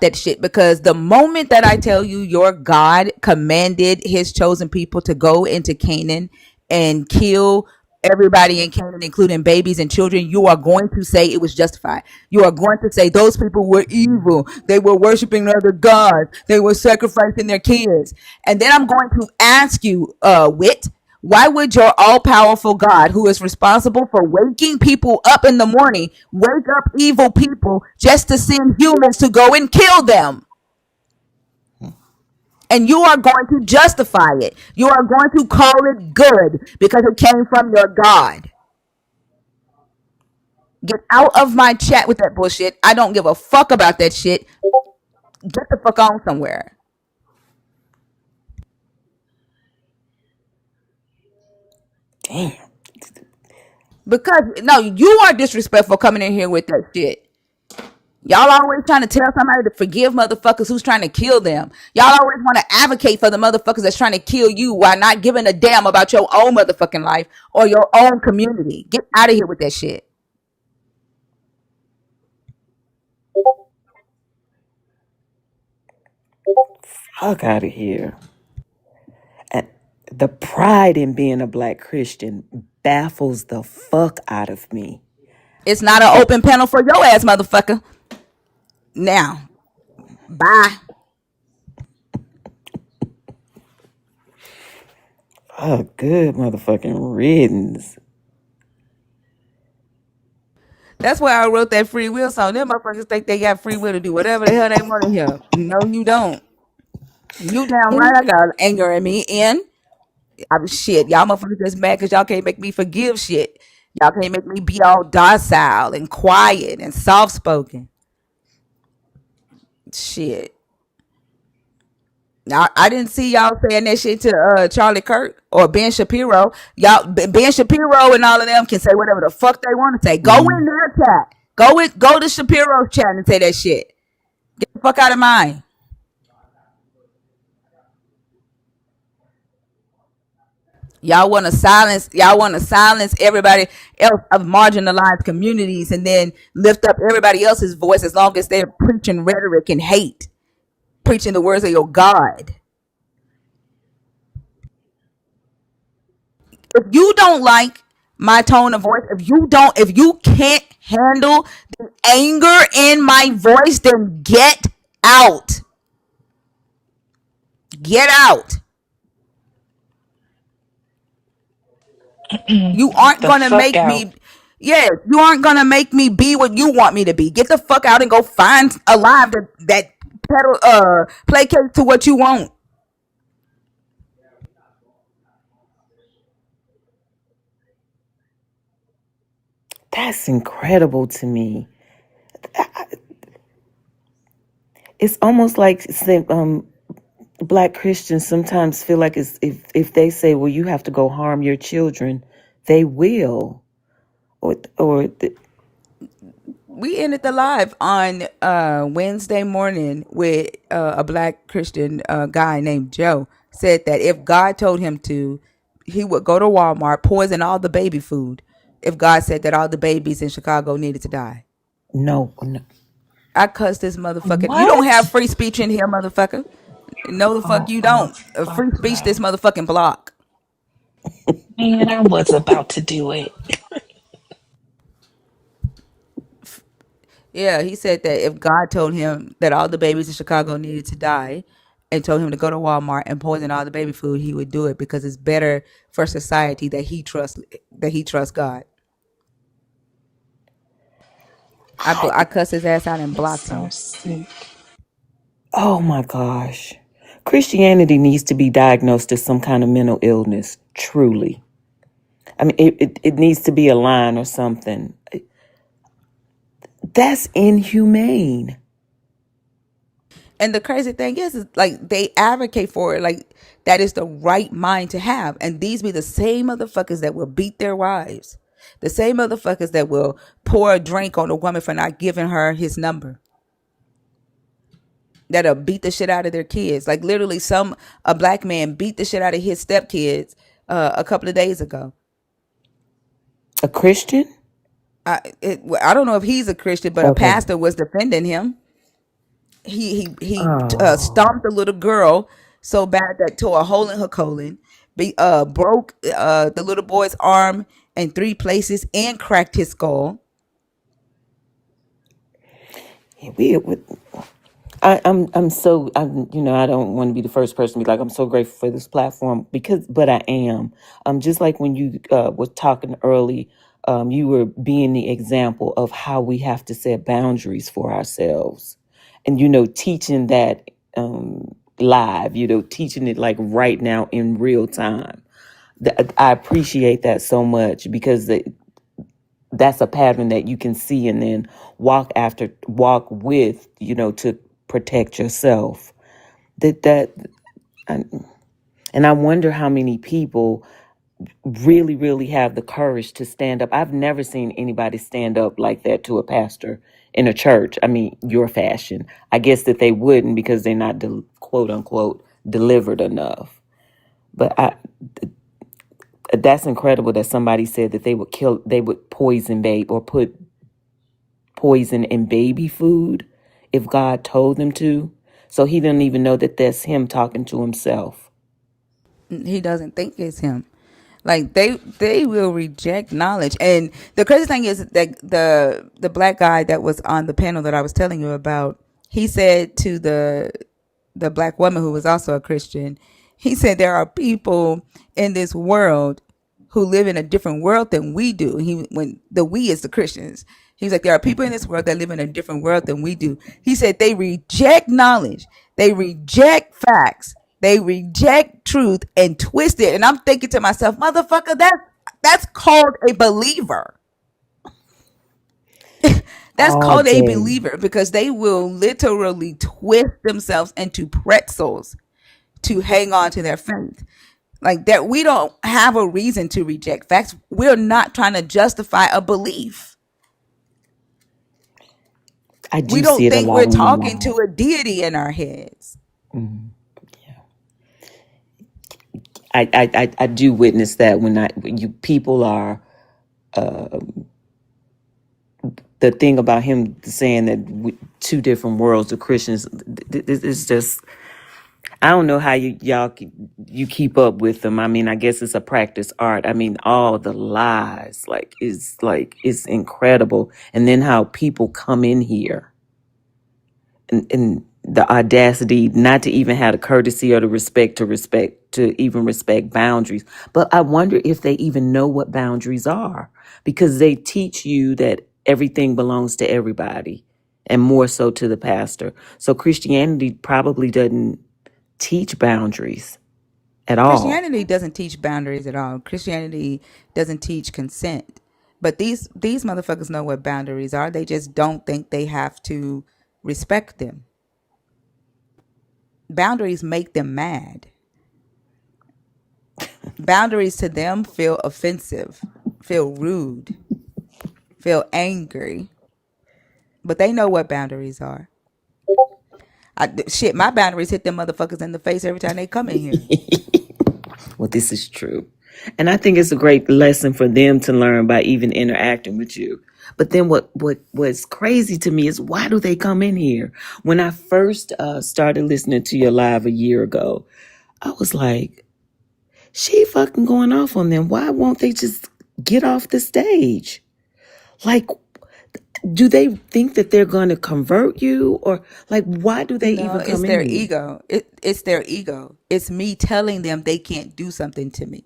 that shit, because the moment that I tell you your God commanded his chosen people to go into Canaan and kill everybody in Canaan, including babies and children, you are going to say it was justified. You are going to say those people were evil. They were worshiping other gods. They were sacrificing their kids. And then I'm going to ask you, Wit, why would your all powerful God, who is responsible for waking people up in the morning, wake up evil people just to send humans to go and kill them? And you are going to justify it. You are going to call it good because it came from your God. Get out of my chat with that bullshit. I don't give a fuck about that shit. Get the fuck on somewhere. damn, Because, no, you are disrespectful coming in here with that shit. Y'all always trying to tell somebody to forgive motherfuckers who's trying to kill them. Y'all always want to advocate for the motherfuckers that's trying to kill you while not giving a damn about your own motherfucking life or your own community. Get out of here with that shit. fuck out of here. And the pride in being a Black Christian baffles the fuck out of me. It's not an open panel for your ass, motherfucker. Now, bye. Oh, good motherfucking riddance. That's why I wrote that free will song. Them motherfuckers think they got free will to do whatever the hell they want to hear. No, you don't. You damn right And I got anger in me. And I'm shit. Y'all motherfuckers just mad because y'all can't make me forgive shit. Y'all can't make me be all docile and quiet and soft spoken. Shit. Now I didn't see y'all saying that shit to Charlie Kirk or Ben Shapiro. Y'all Ben Shapiro and all of them can say whatever the fuck they want to say. Go in their chat. Go to Shapiro's chat and say that shit. Get the fuck out of mine. Y'all want to silence everybody else of marginalized communities and then lift up everybody else's voice as long as they're preaching rhetoric and hate, preaching the words of your God. If you don't like my tone of voice, if you can't handle the anger in my voice, then get out. Get out. You aren't The gonna fuck make out. me. Yeah, you aren't gonna make me be what you want me to be. Get the fuck out and go find a live that pedal placate to what you want. that's incredible to me. It's almost like Black Christians sometimes feel like it's, if they say, well, you have to go harm your children, they will. Or We ended the live on Wednesday morning with a black Christian guy named Joe. Said that if God told him to, he would go to Walmart, poison all the baby food. If God said that all the babies in Chicago needed to die. no, no. I cussed this motherfucker. You don't have What? free speech in here, motherfucker. No, the fuck Oh, you oh, don't. Free fuck speech this no. motherfucking block. Man, I was about to do it. Yeah, he said that if God told him that all the babies in Chicago needed to die and told him to go to Walmart and poison all the baby food, he would do it because it's better for society that he trusts God. I cussed his ass out and It's blocked so him. sick. Oh my gosh. Christianity needs to be diagnosed as some kind of mental illness, truly. I mean, it needs to be a line or something. That's inhumane. And the crazy thing is like they advocate for it, like that is the right mind to have. And these be the same motherfuckers that will beat their wives, the same motherfuckers that will pour a drink on a woman for not giving her his number, that'll beat the shit out of their kids. Like literally, a black man beat the shit out of his stepkids a couple of days ago. A Christian? I don't know if he's a Christian, but a Okay. pastor was defending him. He Oh. stomped a little girl so bad that tore a hole in her colon, broke the little boy's arm in 3 places, and cracked his skull. We, I don't want to be the first person to be like, I'm so grateful for this platform but I am. Just like when you were talking early, you were being the example of how we have to set boundaries for ourselves, and teaching that live, teaching it like right now in real time. I appreciate that so much because that's a pattern that you can see and then walk with, to protect yourself. That and I wonder how many people really, really have the courage to stand up. I've never seen anybody stand up like that to a pastor in a church. I mean, your fashion. I guess that they wouldn't because they're not quote unquote delivered enough. But that's incredible that somebody said that they would poison babe or put poison in baby food if God told them to. So he didn't even know that that's him talking to himself. He doesn't think it's him. Like they will reject knowledge. And the crazy thing is that the black guy that was on the panel that I was telling you about, he said to the black woman who was also a Christian, he said there are people in this world who live in a different world than we do. When the we is the Christians, he was like, there are people in this world that live in a different world than we do. He said they reject knowledge, they reject facts, they reject truth and twist it. And I'm thinking to myself, motherfucker, that's called a believer. That's All called a day. believer because they will literally twist themselves into pretzels to hang on to their faith. Like that, we don't have a reason to reject facts. We're not trying to justify a belief. I We do see don't it a think lot we're on the talking to live. a deity in our heads. I do witness that when you people are the thing about him saying that two different worlds of Christians. It's just I don't know how you keep up with them. I mean, I guess it's a practice art. I mean, all the lies it's incredible, and then how people come in here and the audacity not to even have the courtesy or the respect to even respect boundaries. But I wonder if they even know what boundaries are because they teach you that everything belongs to everybody and more so to the pastor. So Christianity probably doesn't teach boundaries at all. Christianity doesn't teach boundaries at all. Christianity doesn't teach consent. But these motherfuckers know what boundaries are. They just don't think they have to respect them. Boundaries make them mad. Boundaries to them feel offensive, feel rude, feel angry. But they know what boundaries are. My boundaries hit them motherfuckers in the face every time they come in here. Well, this is true. And I think it's a great lesson for them to learn by even interacting with you. But then what's crazy to me is why do they come in here? When I first started listening to your live a year ago, I was like, she fucking going off on them. Why won't they just get off the stage? Like, do they think that they're going to convert you, or like, why do they No, even it's come in their here? ego. It's their ego. It's me telling them they can't do something to me.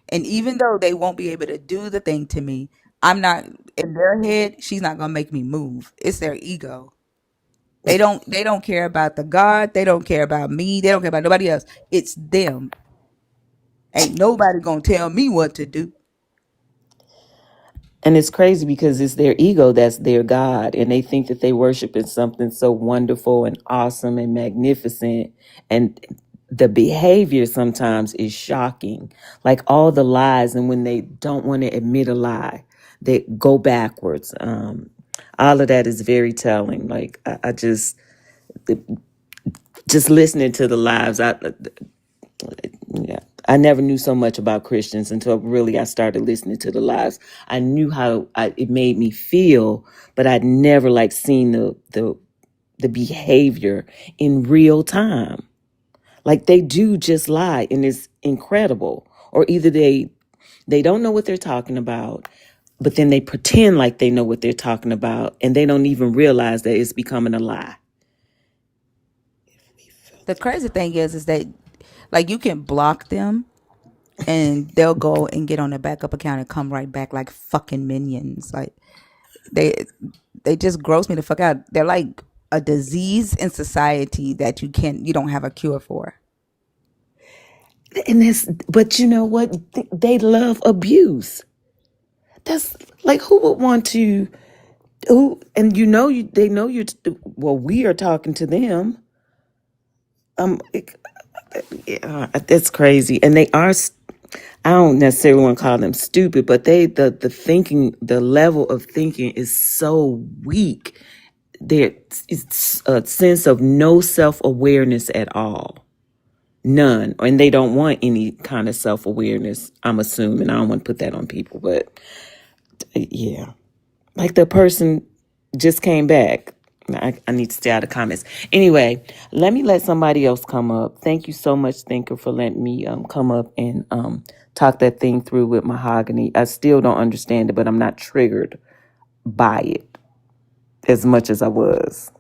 And even though they won't be able to do the thing to me, I'm not in their head, she's not gonna make me move. It's their ego. They don't care about the God, they don't care about me, they don't care about nobody else. It's them. Ain't nobody gonna tell me what to do. And it's crazy because it's their ego that's their God, and they think that they worship in something so wonderful and awesome and magnificent. And the behavior sometimes is shocking. Like all the lies, and when they don't want to admit a lie, they go backwards. All of that is very telling. Like I just listening to the lives. Yeah, I never knew so much about Christians until really I started listening to the lives. I knew how it made me feel, but I'd never like seen the behavior in real time. Like they do just lie, and it's incredible. Or either they don't know what they're talking about, but then they pretend like they know what they're talking about, and they don't even realize that it's becoming a lie. The crazy thing is that like you can block them and they'll go and get on their backup account and come right back like fucking minions. Like they they just gross me the fuck out. They're like a disease in society that you don't have a cure for. And but you know what? They love abuse. That's like, who would want to, who, and they know you, well, we are talking to them. Yeah, that's crazy. And they are, I don't necessarily want to call them stupid, but the thinking, the level of thinking is so weak. It's a sense of no self-awareness at all. None. And they don't want any kind of self-awareness, I'm assuming. I don't want to put that on people, but yeah. Like the person just came back. I need to stay out of comments. Anyway, let somebody else come up. Thank you so much, Thinker, for letting me come up and talk that thing through with Mahogany. I still don't understand it, but I'm not triggered by it as much as I was.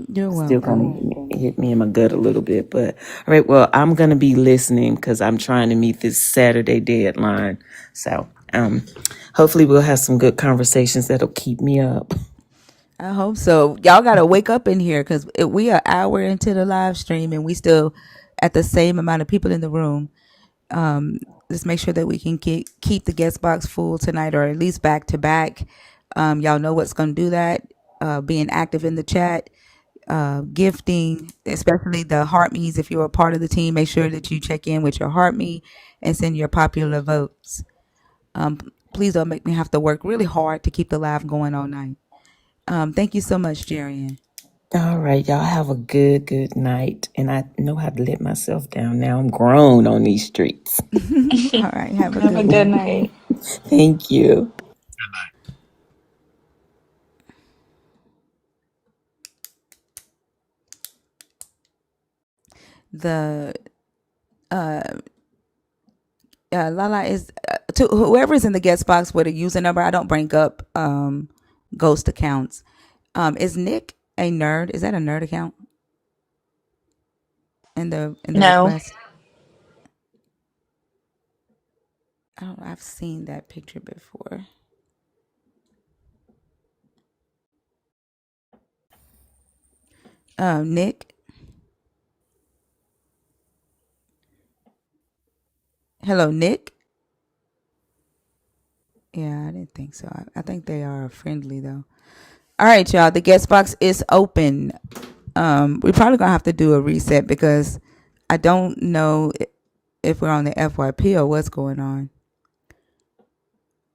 You're Still kind welcome. of hit me in my gut a little bit. But all right, well, I'm going to be listening because I'm trying to meet this Saturday deadline. So hopefully we'll have some good conversations that'll keep me up. I hope so. Y'all gotta wake up in here because we are an hour into the live stream and we still at the same amount of people in the room. Let's make sure that we can keep the guest box full tonight, or at least back to back. Y'all know what's gonna do that. Being active in the chat, gifting, especially the heart me's. If you're a part of the team, make sure that you check in with your heart me and send your popular votes. Please don't make me have to work really hard to keep the live going all night. Thank you so much, Jerian. All right, y'all have a good night. And I know how to let myself down now. I'm grown on these streets. All right, have a Have a good good one. night. Thank you. The Lala is to whoever's in the guest box with a user number. I don't bring up ghost accounts. Is Nick a nerd? Is that a nerd account in the No. request? I've seen that picture before. Nick. Hello, Nick. Yeah, I didn't think so. I think they are friendly though. All right, y'all. The guest box is open. We're probably gonna have to do a reset because I don't know if we're on the FYP or what's going on.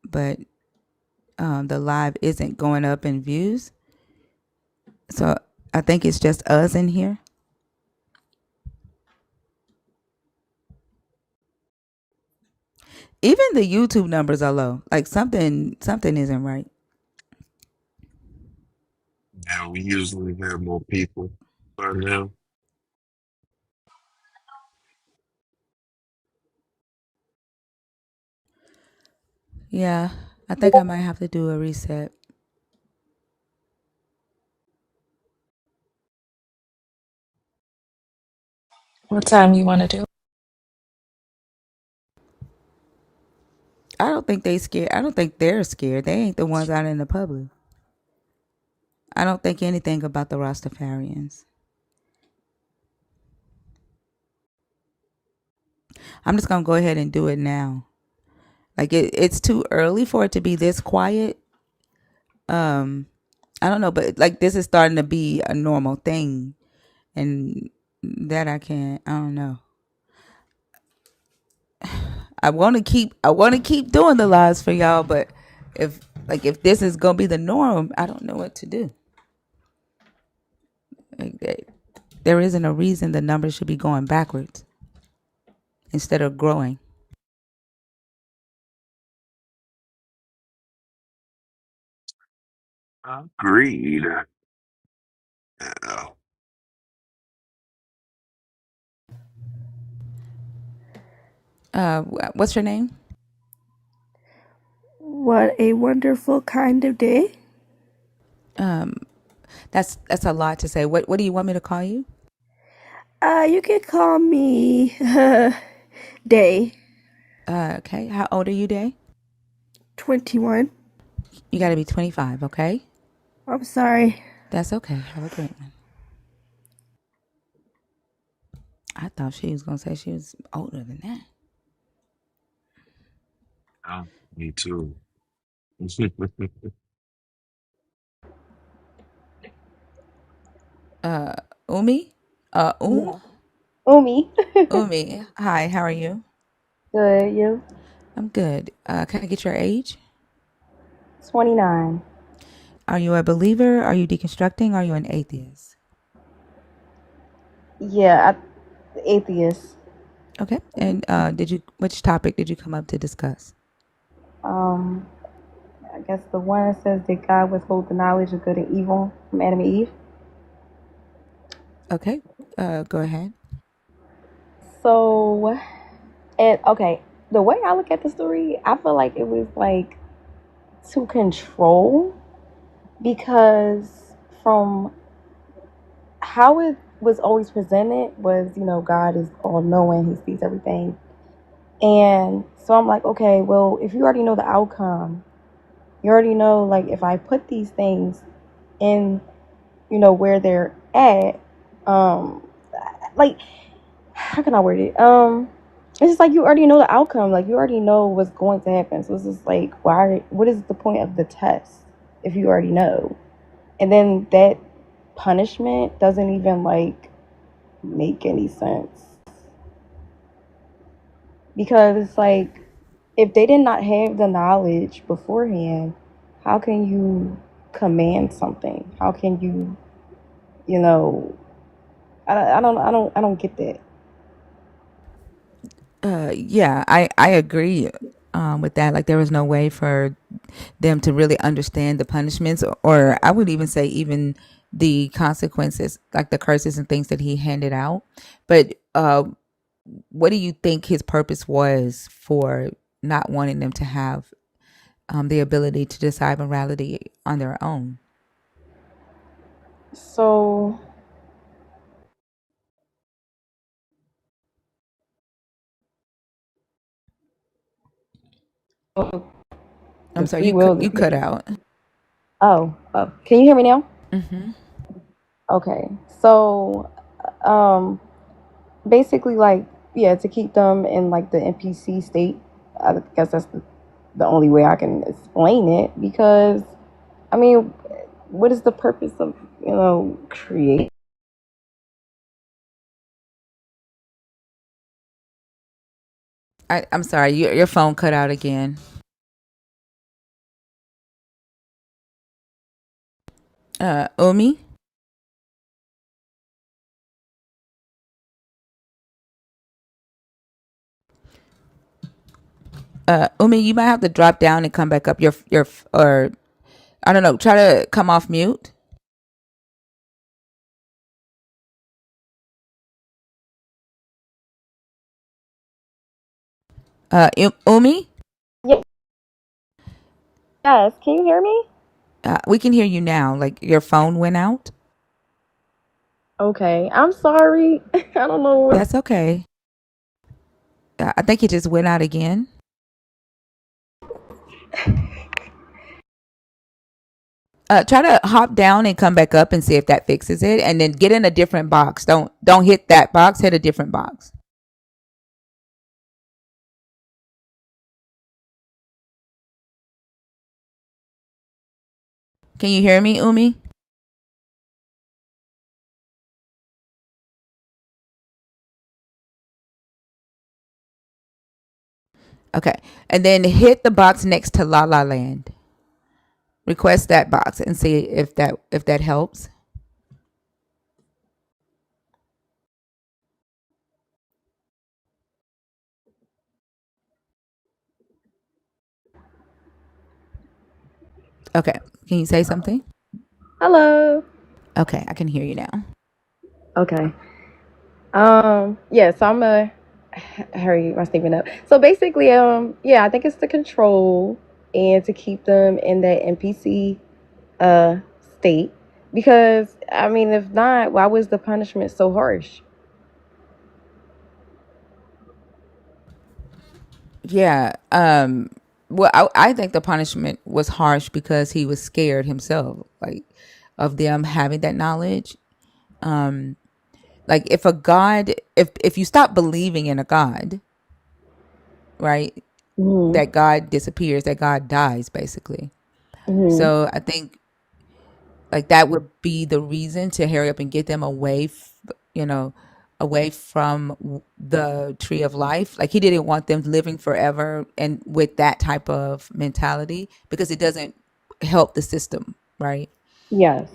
But the live isn't going up in views, so I think it's just us in here. Even the YouTube numbers are low. Like something isn't right. Yeah, we usually have more people by now. Yeah, I think I might have to do a reset. What time you want to do? I don't think they scared. I don't think they're scared. They ain't the ones out in the public. I don't think anything about the Rastafarians. I'm just gonna go ahead and do it now. Like it's too early for it to be this quiet. Um, I don't know, but like this is starting to be a normal thing, and that I can't. I don't know. I want to keep doing the lives for y'all, but if this is gonna be the norm, I don't know what to do. Like, there isn't a reason the numbers should be going backwards instead of growing. Agreed. Yeah. What's your name? What a wonderful kind of day. That's a lot to say. What do you want me to call you? You can call me Day. Okay. How old are you, Day? 21. You got to be 25. Okay. I'm sorry. That's okay. Have a great one. I thought she was gonna say she was older than that. Oh, me too. Umi. Yeah. Umi. Umi. Hi. How are you? Good, you? I'm good. Can I get your age? 29. Are you a believer? Are you deconstructing? Are you an atheist? Yeah, atheist. Okay. And which topic did you come up to discuss? Um, I guess the one that says that God withhold the knowledge of good and evil from Adam and Eve. Okay. Go ahead. So, and okay, the way I look at the story, I feel like it was like to control because from how it was always presented was, God is all knowing, He sees everything. And so I'm like, okay, well, if you already know the outcome, you already know, like, if I put these things in, where they're at, like, how can I word it? It's just like you already know the outcome, like you already know what's going to happen. So it's just like, what is the point of the test if you already know? And then that punishment doesn't even like make any sense because it's like if they did not have the knowledge beforehand, how can you command something? How can you, you know, I don't get that. Yeah, I agree with that. Like there was no way for them to really understand the punishments, or I would even say even the consequences, like the curses and things that he handed out. But what do you think his purpose was for not wanting them to have the ability to decide morality on their own? So I'm the sorry, free will. you cut out. Oh, can you hear me now? Mm-hmm. Okay, so um, basically, like, yeah, to keep them in like the NPC state. I guess that's the only way I can explain it because I mean, what is the purpose of create? I'm sorry, your phone cut out again. Umi. Umi, you might have to drop down and come back up. Or I don't know. Try to come off mute. Umi, Ye- Yes, can you hear me? we can hear you now. Like your phone went out. Okay, I'm sorry. I don't know. That's okay. I think it just went out again. Try to hop down and come back up and see if that fixes it, and then get in a different box. Don't hit that box. Hit a different box. Can you hear me, Umi? Okay, and then hit the box next to La La Land. Request that box and see if that helps. Okay, can you say something? Hello. Okay, I can hear you now. Okay. Yeah, so I'm a hurry my statement up. So basically, yeah, I think it's to control and to keep them in that NPC uh state. Because I mean, if not, why was the punishment so harsh? Yeah. Well, I think the punishment was harsh because he was scared himself, like of them having that knowledge. Um, like if you stop believing in a God, right? Hmm. That God disappears, that God dies, basically. Hmm. So I think like that would be the reason to hurry up and get them away, you know, away from the tree of life. Like he didn't want them living forever and with that type of mentality because it doesn't help the system, right? Yes.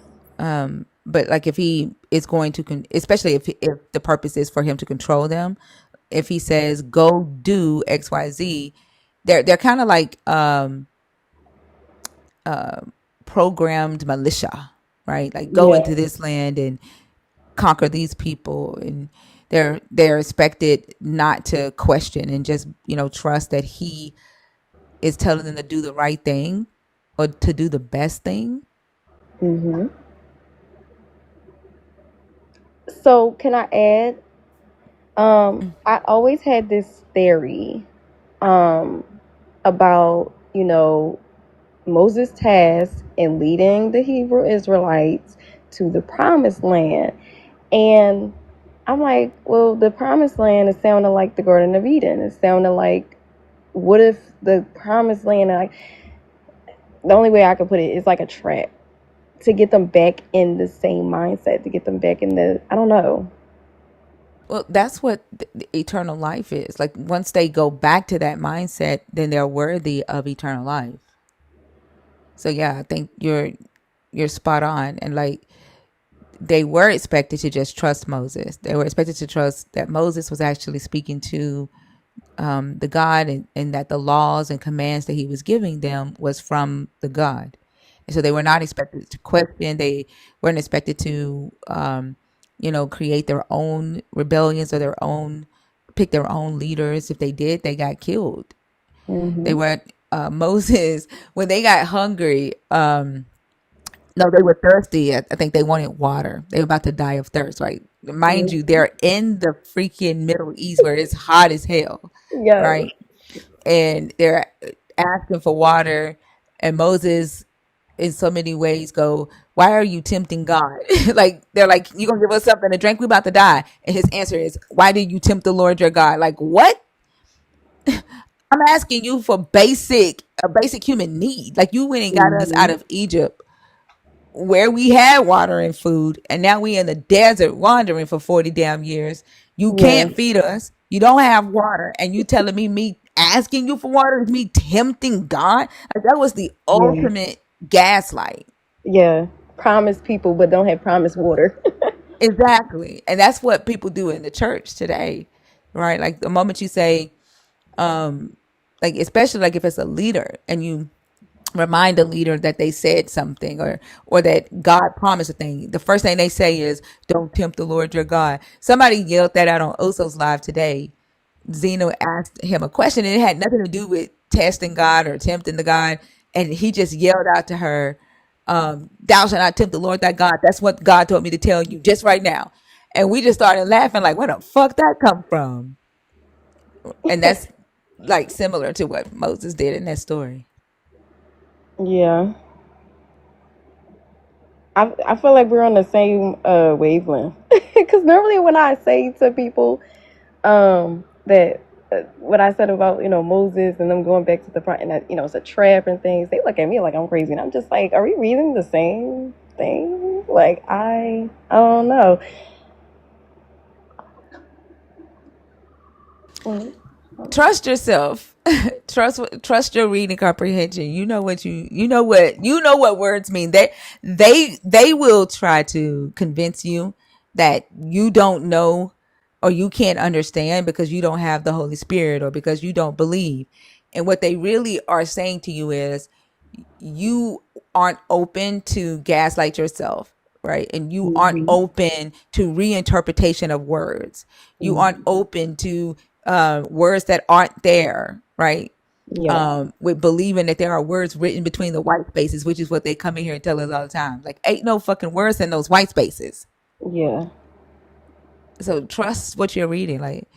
But like if he is going to, especially if the purpose is for him to control them, if he says go do X Y Z, they're kind of like programmed militia, right? Like go Yeah. into this land and conquer these people, and they're expected not to question and just trust that he is telling them to do the right thing or to do the best thing. Hmm. So can I add? I always had this theory, um, about Moses' task in leading the Hebrew Israelites to the promised land. And I'm like, well, the promised land is sounding like the Garden of Eden. It sounded like, what if the promised land, like, the only way I could put it is like a trap to get them back in the same mindset, to get them back in I don't know. Well, that's what the eternal life is. Like once they go back to that mindset, then they're worthy of eternal life. So yeah, I think you're spot on. And like they were expected to just trust Moses. They were expected to trust that Moses was actually speaking to the God, and that the laws and commands that he was giving them was from the God. And so they were not expected to question. They weren't expected to, create their own rebellions or pick their own leaders. If they did, they got killed. They Hmm. were Moses when they got hungry. No, they were thirsty. I think they wanted water. They were about to die of thirst, right? Mind you, they're in the freaking Middle East where it's hot as hell, Yes. right? And they're asking for water, and Moses in so many ways go, why are you tempting God? Like they're like, you gonna give us something to drink, we about to die. And his answer is, why did you tempt the Lord your God? Like what? I'm asking you for a basic human need. Like you went and got us out Hmm. of Egypt where we had water and food, and now we in the desert wandering for 40 damn years. You Yeah. can't feed us, you don't have water, and you telling me asking you for water is me tempting God? Like that was the Yeah. ultimate gaslight. Yeah. Promise people, but don't have promise water. Exactly. And that's what people do in the church today, right? Like the moment you say, like especially like if it's a leader and you remind the leader that they said something, or that God promised a thing, the first thing they say is, don't tempt the Lord your God. Somebody yelled that out on Oso's live today, Zeno asked him a question, and it had nothing to do with testing God or tempting the God. And he just yelled out to her, "Thou shalt not tempt the Lord thy God." That's what God told me to tell you just right now. And we just started laughing, like, where the fuck that come from? And that's like similar to what Moses did in that story. Yeah. I feel like we're on the same wavelength. Because normally when I say to people that what I said about Moses and them going back to the front and that it's a trap and things, they look at me like I'm crazy, and I'm just like, are we reading the same thing? Like I don't know. Trust yourself. Trust your reading comprehension. You know what words mean. They will try to convince you that you don't know or you can't understand because you don't have the Holy Spirit or because you don't believe. And what they really are saying to you is you aren't open to gaslight yourself, right? And you aren't Mm-hmm. open to reinterpretation of words. You aren't Mm-hmm. open to words that aren't there, right? Yeah. With believing that there are words written between the white spaces, which is what they come in here and tell us all the time. Like, ain't no fucking words in those white spaces. Yeah. So trust what you're reading. Like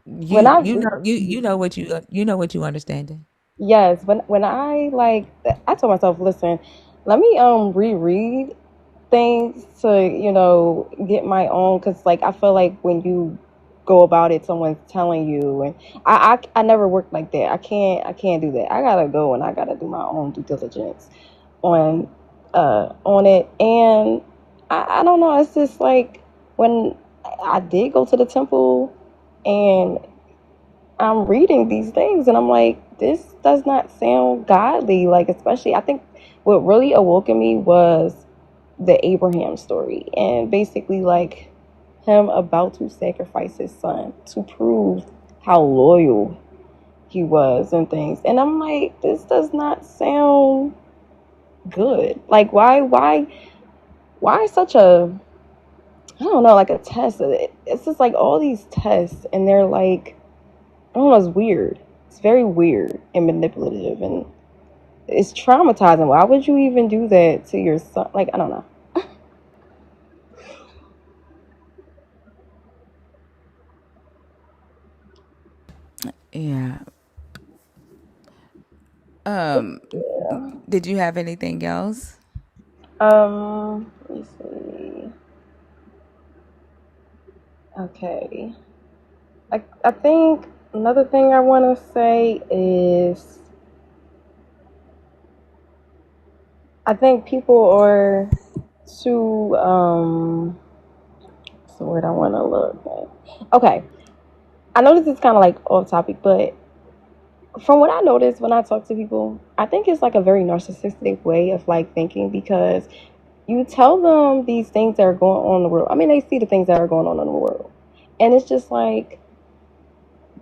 When you know what you understanding. Yes, when I I told myself, listen, let me reread things to get my own, because like I feel like when you go about it, someone's telling you, and I never worked like that. I can't do that. I gotta go and I gotta do my own due diligence on on it. And I don't know, it's just like when I did go to the temple and I'm reading these things and I'm like, this does not sound godly. Like, especially, I think what really awoke in me was the Abraham story, and basically, like, him about to sacrifice his son to prove how loyal he was and things. And I'm like, this does not sound good. Like, why such a, I don't know, like a test? It's just like all these tests, and they're like, I don't know, it's weird. It's very weird and manipulative, and it's traumatizing. Why would you even do that to your son? Like, I don't know. Yeah. Um, did you have anything else? Let me see. Okay. I think another thing I want to say is I think people are too, what's the word I want to look at? Okay. I know this is kind of like off topic, but from what I notice when I talk to people, I think it's like a very narcissistic way of like thinking, because you tell them these things that are going on in the world. I mean, they see the things that are going on in the world. And it's just like,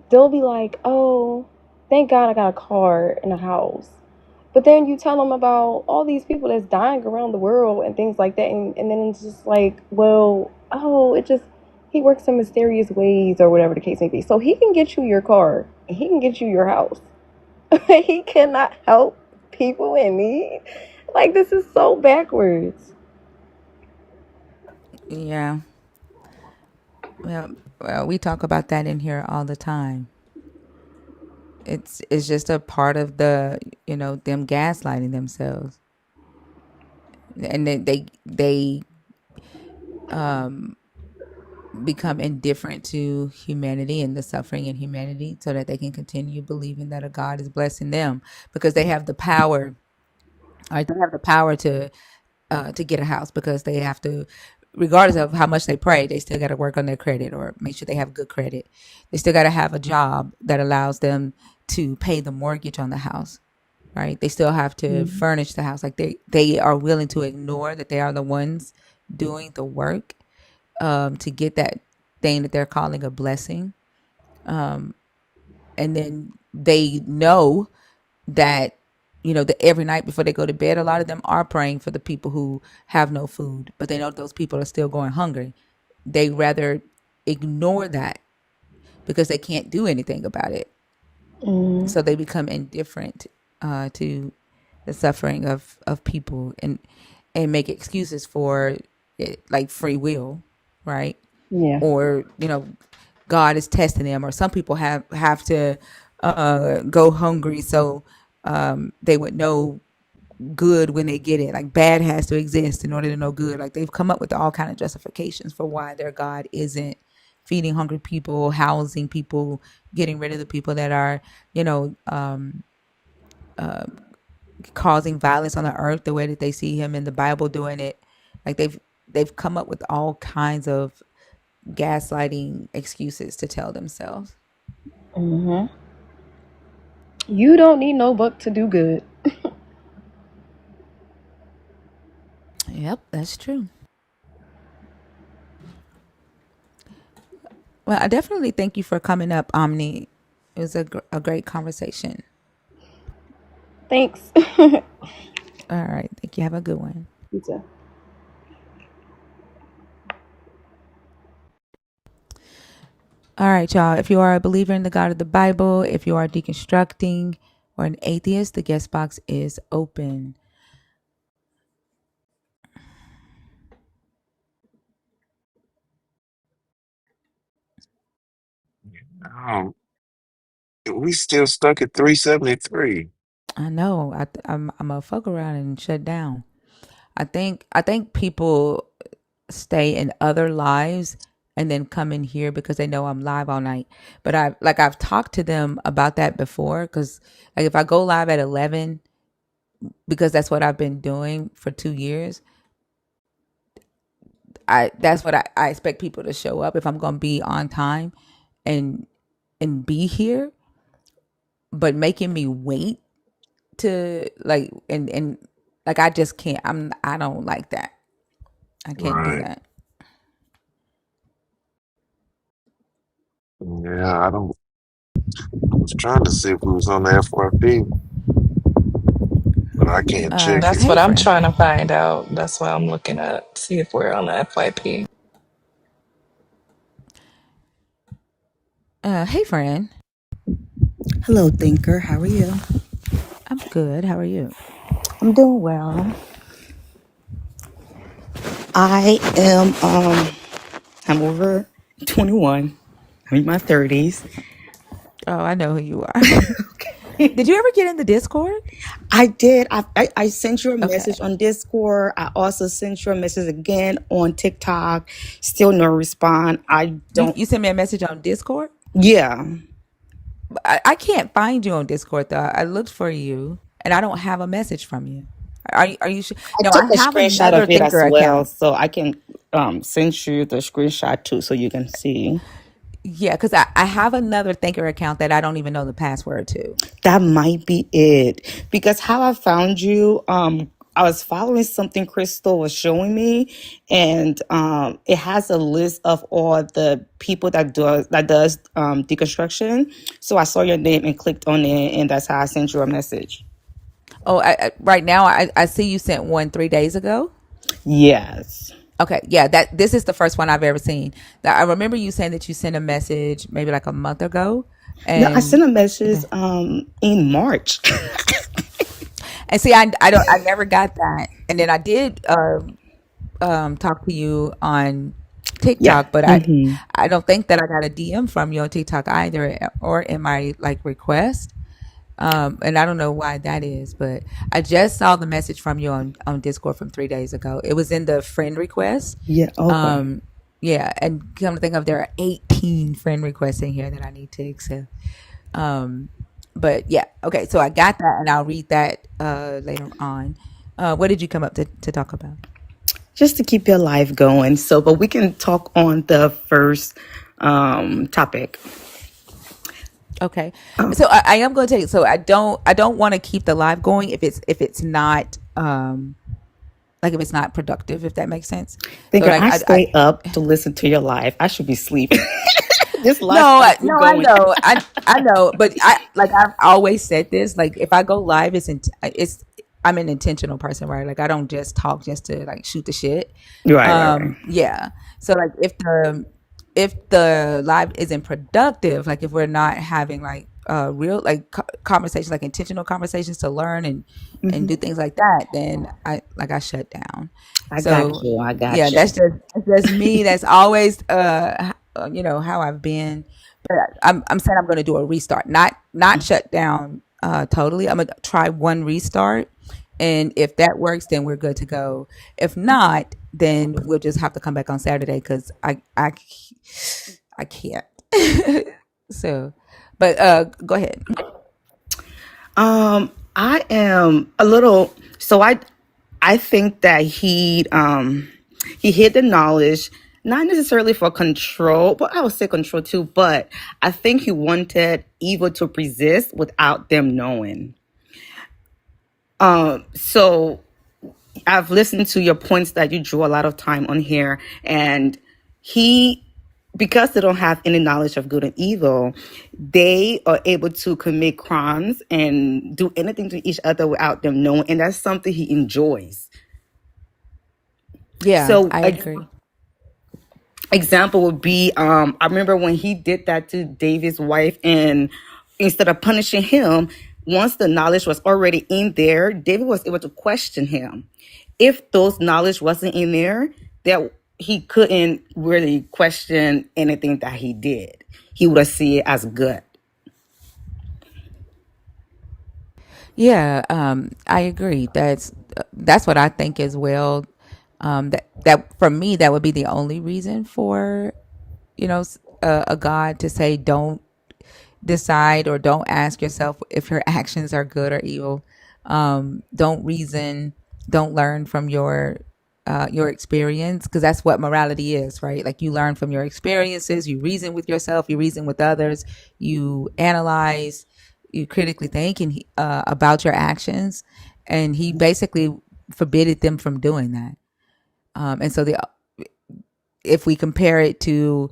they'll be like, oh, thank God I got a car and a house. But then you tell them about all these people that's dying around the world and things like that. And then it's just like, well, oh, he works in mysterious ways or whatever the case may be. So he can get you your car and he can get you your house. He cannot help people in need. Like, this is so backwards. Yeah. Well, we talk about that in here all the time. It's just a part of them gaslighting themselves, and then they become indifferent to humanity and the suffering in humanity, so that they can continue believing that a God is blessing them because they have the power. Right? They have the power to get a house because they have to, regardless of how much they pray, they still got to work on their credit or make sure they have good credit. They still got to have a job that allows them to pay the mortgage on the house, right? They still have to furnish the house. Like they are willing to ignore that they are the ones doing the work to get that thing that they're calling a blessing. And then they know that that every night before they go to bed, a lot of them are praying for the people who have no food, but they know those people are still going hungry. They rather ignore that because they can't do anything about it. Mm-hmm. So they become indifferent to the suffering of people, and make excuses for it, like free will, right? Yeah. Or God is testing them, or some people have to go hungry so they would know good when they get it. Like bad has to exist in order to know good. Like they've come up with all kind of justifications for why their God isn't feeding hungry people, housing people, getting rid of the people that are, you know, causing violence on the earth the way that they see him in the Bible doing it. Like they've come up with all kinds of gaslighting excuses to tell themselves. Mm-hmm. You don't need no book to do good. Yep, that's true. Well, I definitely thank you for coming up, Omni. It was a great conversation. Thanks. All right. Thank you. Have a good one. You too. All right, y'all. If you are a believer in the God of the Bible, if you are deconstructing or an atheist, the guest box is open. Um, we still stuck at 373. I know. I'm a fuck around and shut down. I think people stay in other lives and then come in here because they know I'm live all night. But I've talked to them about that before, because like if I go live at 11, because that's what I've been doing for 2 years, that's what I expect people to show up if I'm gonna be on time and be here. But making me wait to like and like I just can't. I don't like that. I can't do Right. that. Yeah, I don't. I was trying to see if we was on the FYP, but I can't check it. That's Hey what I'm friend. trying to find out. That's why I'm looking up, see if we're on the FYP. Hey friend. Hello, thinker. How are you? I'm good. How are you? I'm doing well. I am I'm over 21. I'm in my 30s. Oh, I know who you are. Did you ever get in the Discord? I did. I sent you a Okay. message on Discord. I also sent you a message again on TikTok. Still no response. I don't. You sent me a message on Discord? Yeah. I can't find you on Discord though. I looked for you and I don't have a message from you. Are you sure? I No, took I a have screenshot another of it Thinker as well, account. so I can send you the screenshot too, so you can see. Yeah, because I have another Thinker account that I don't even know the password to. That might be it. Because how I found you, I was following something Crystal was showing me, and it has a list of all the people that does deconstruction. So I saw your name and clicked on it, and that's how I sent you a message. Oh, right now I see you sent one 3 days ago. Yes. Okay, yeah, that this is the first one I've ever seen. That I remember you saying that you sent a message maybe like a month ago, No, I and sent a message in March. see, I never got that, and then I did talk to you on Yeah. TikTok, but Hmm. I don't think that I got a DM from you on TikTok either, or in my like request. And I don't know why that is, but I just saw the message from you on Discord from 3 days ago. It was in the friend request. Yeah. Okay. Yeah, and come to think of, there are 18 friend requests in here that I need to accept. But yeah, okay, so I got that, and I'll read that later on. What did you come up to talk about? Just to keep your life going. So, but we can talk on the first topic. Okay, so I am going to tell you. So I don't want to keep the live going if it's not like if it's not productive, if that makes sense. So Thinker, like I I stay up to listen to your life. I should be sleeping. This life no has me no I going. know I know, but I've always said this. Like if I go live, it's I'm an intentional person, right? Like I don't just talk just to like shoot the shit. Right. Yeah. So like if the if the life isn't productive, like if we're not having like real like conversations, like intentional conversations to learn and do things like that, then I shut down. I got So you. I yeah, got you. that's just me. That's always how I've been. But I'm saying I'm going to do a restart, not shut down totally. I'm gonna try one restart, and if that works, then we're good to go. If not, then we'll just have to come back on Saturday because I can't. So, but go ahead. I am a little. So I think that he hid the knowledge, not necessarily for control, but I would say control too. But I think he wanted evil to persist without them knowing. So I've listened to your points that you drew a lot of time on here, and he, because they don't have any knowledge of good and evil, they are able to commit crimes and do anything to each other without them knowing, and that's something he enjoys. Yeah, So, I agree. example would be, I remember when he did that to David's wife, and instead of punishing him, once the knowledge was already in there, David was able to question him. If those knowledge wasn't in there, that he couldn't really question anything that he did. He would have seen it as good. Yeah, I agree. That's what I think as well. That for me, that would be the only reason for a God to say don't decide or don't ask yourself if your actions are good or evil. Don't reason, don't learn from your experience, because that's what morality is, right? Like you learn from your experiences, you reason with yourself, you reason with others, you analyze, you critically think about your actions, and he basically forbidded them from doing that. And so if we compare it to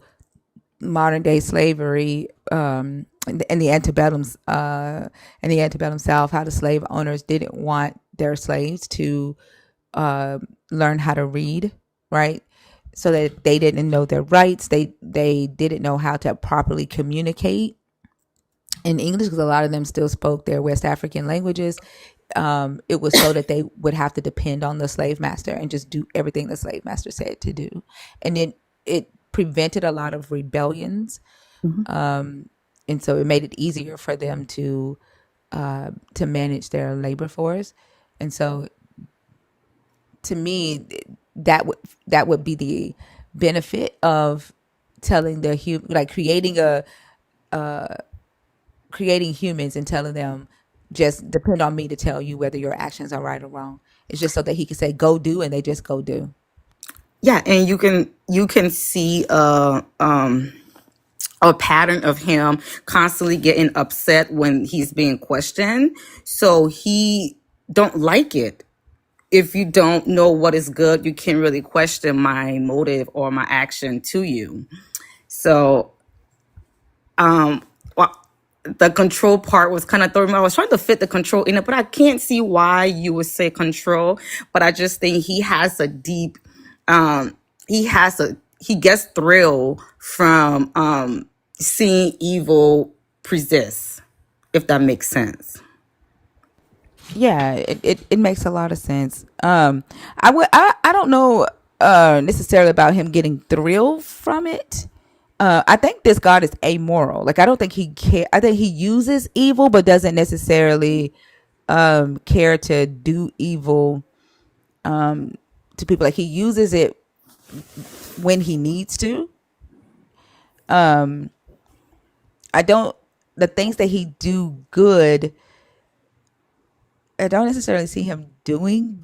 modern day slavery, in the antebellum South, how the slave owners didn't want their slaves to learn how to read, right? So that they didn't know their rights. They didn't know how to properly communicate in English, because a lot of them still spoke their West African languages. It was so that they would have to depend on the slave master and just do everything the slave master said to do, and then it prevented a lot of rebellions, and so it made it easier for them to manage their labor force. And so, to me, that would be the benefit of telling like creating humans and telling them just depend on me to tell you whether your actions are right or wrong. It's just so that he can say go do, and they just go do. Yeah, and you can see a pattern of him constantly getting upset when he's being questioned. So he don't like it. If you don't know what is good, you can't really question my motive or my action to you. So well, the control part was kind of throwing me. I was trying to fit the control in it, but I can't see why you would say control. But I just think he has a deep, he gets thrill from seeing evil persist, if that makes sense. Yeah, it makes a lot of sense. I don't know necessarily about him getting thrill from it. I think this God is amoral. Like I don't think he care. I think he uses evil, but doesn't necessarily care to do evil to people. Like he uses it when he needs to. I don't. The things that he do good, I don't necessarily see him doing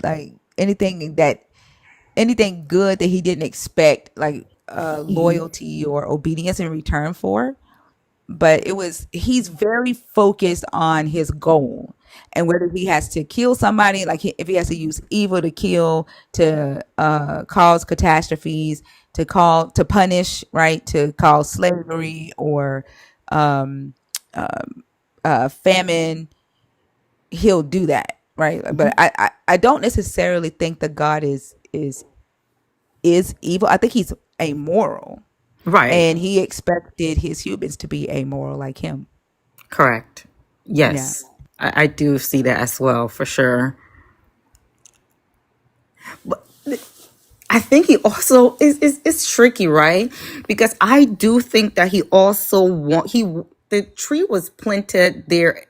like anything good that he didn't expect, like loyalty or obedience in return for. But he's very focused on his goal, and whether he has to kill somebody, like if he has to use evil to kill, to cause catastrophes, to punish, right, to cause slavery or famine, he'll do that, right? But I don't necessarily think that God is evil. I think he's amoral. Right. And he expected his humans to be amoral like him. Correct. Yeah. Yes. I do see that as well, for sure. I think he also is it's tricky, right? Because I do think that he also the tree was planted there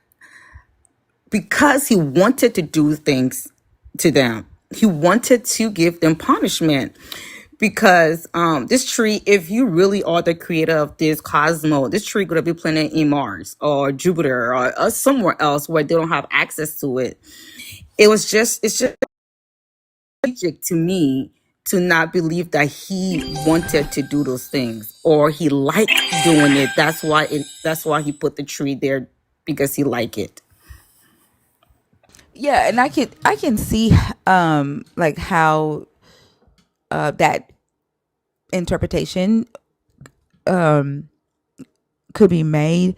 because he wanted to do things to them. He wanted to give them punishment because this tree, if you really are the creator of this cosmos, this tree could be planted in Mars or Jupiter or somewhere else where they don't have access to it. It's just strategic to me to not believe that he wanted to do those things or he liked doing it. That's why he put the tree there, because he liked it. Yeah, and I can see like how that interpretation could be made,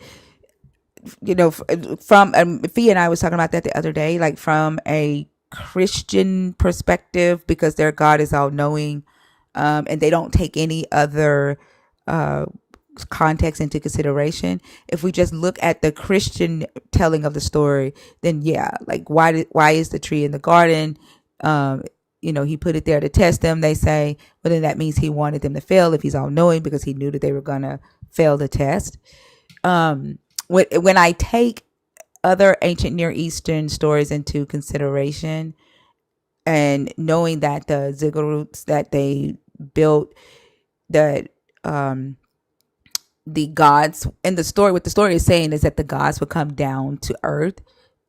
from Fee and I was talking about that the other day, like from a Christian perspective, because their God is all knowing, and they don't take any other uh, context into consideration. If we just look at the Christian telling of the story, then yeah, like why is the tree in the garden? Um, he put it there to test them. They say, well, then that means he wanted them to fail if he's all knowing, because he knew that they were gonna fail the test. When I take other ancient Near Eastern stories into consideration, and knowing that the ziggurats that they built, that the gods in the story, what the story is saying is that the gods would come down to earth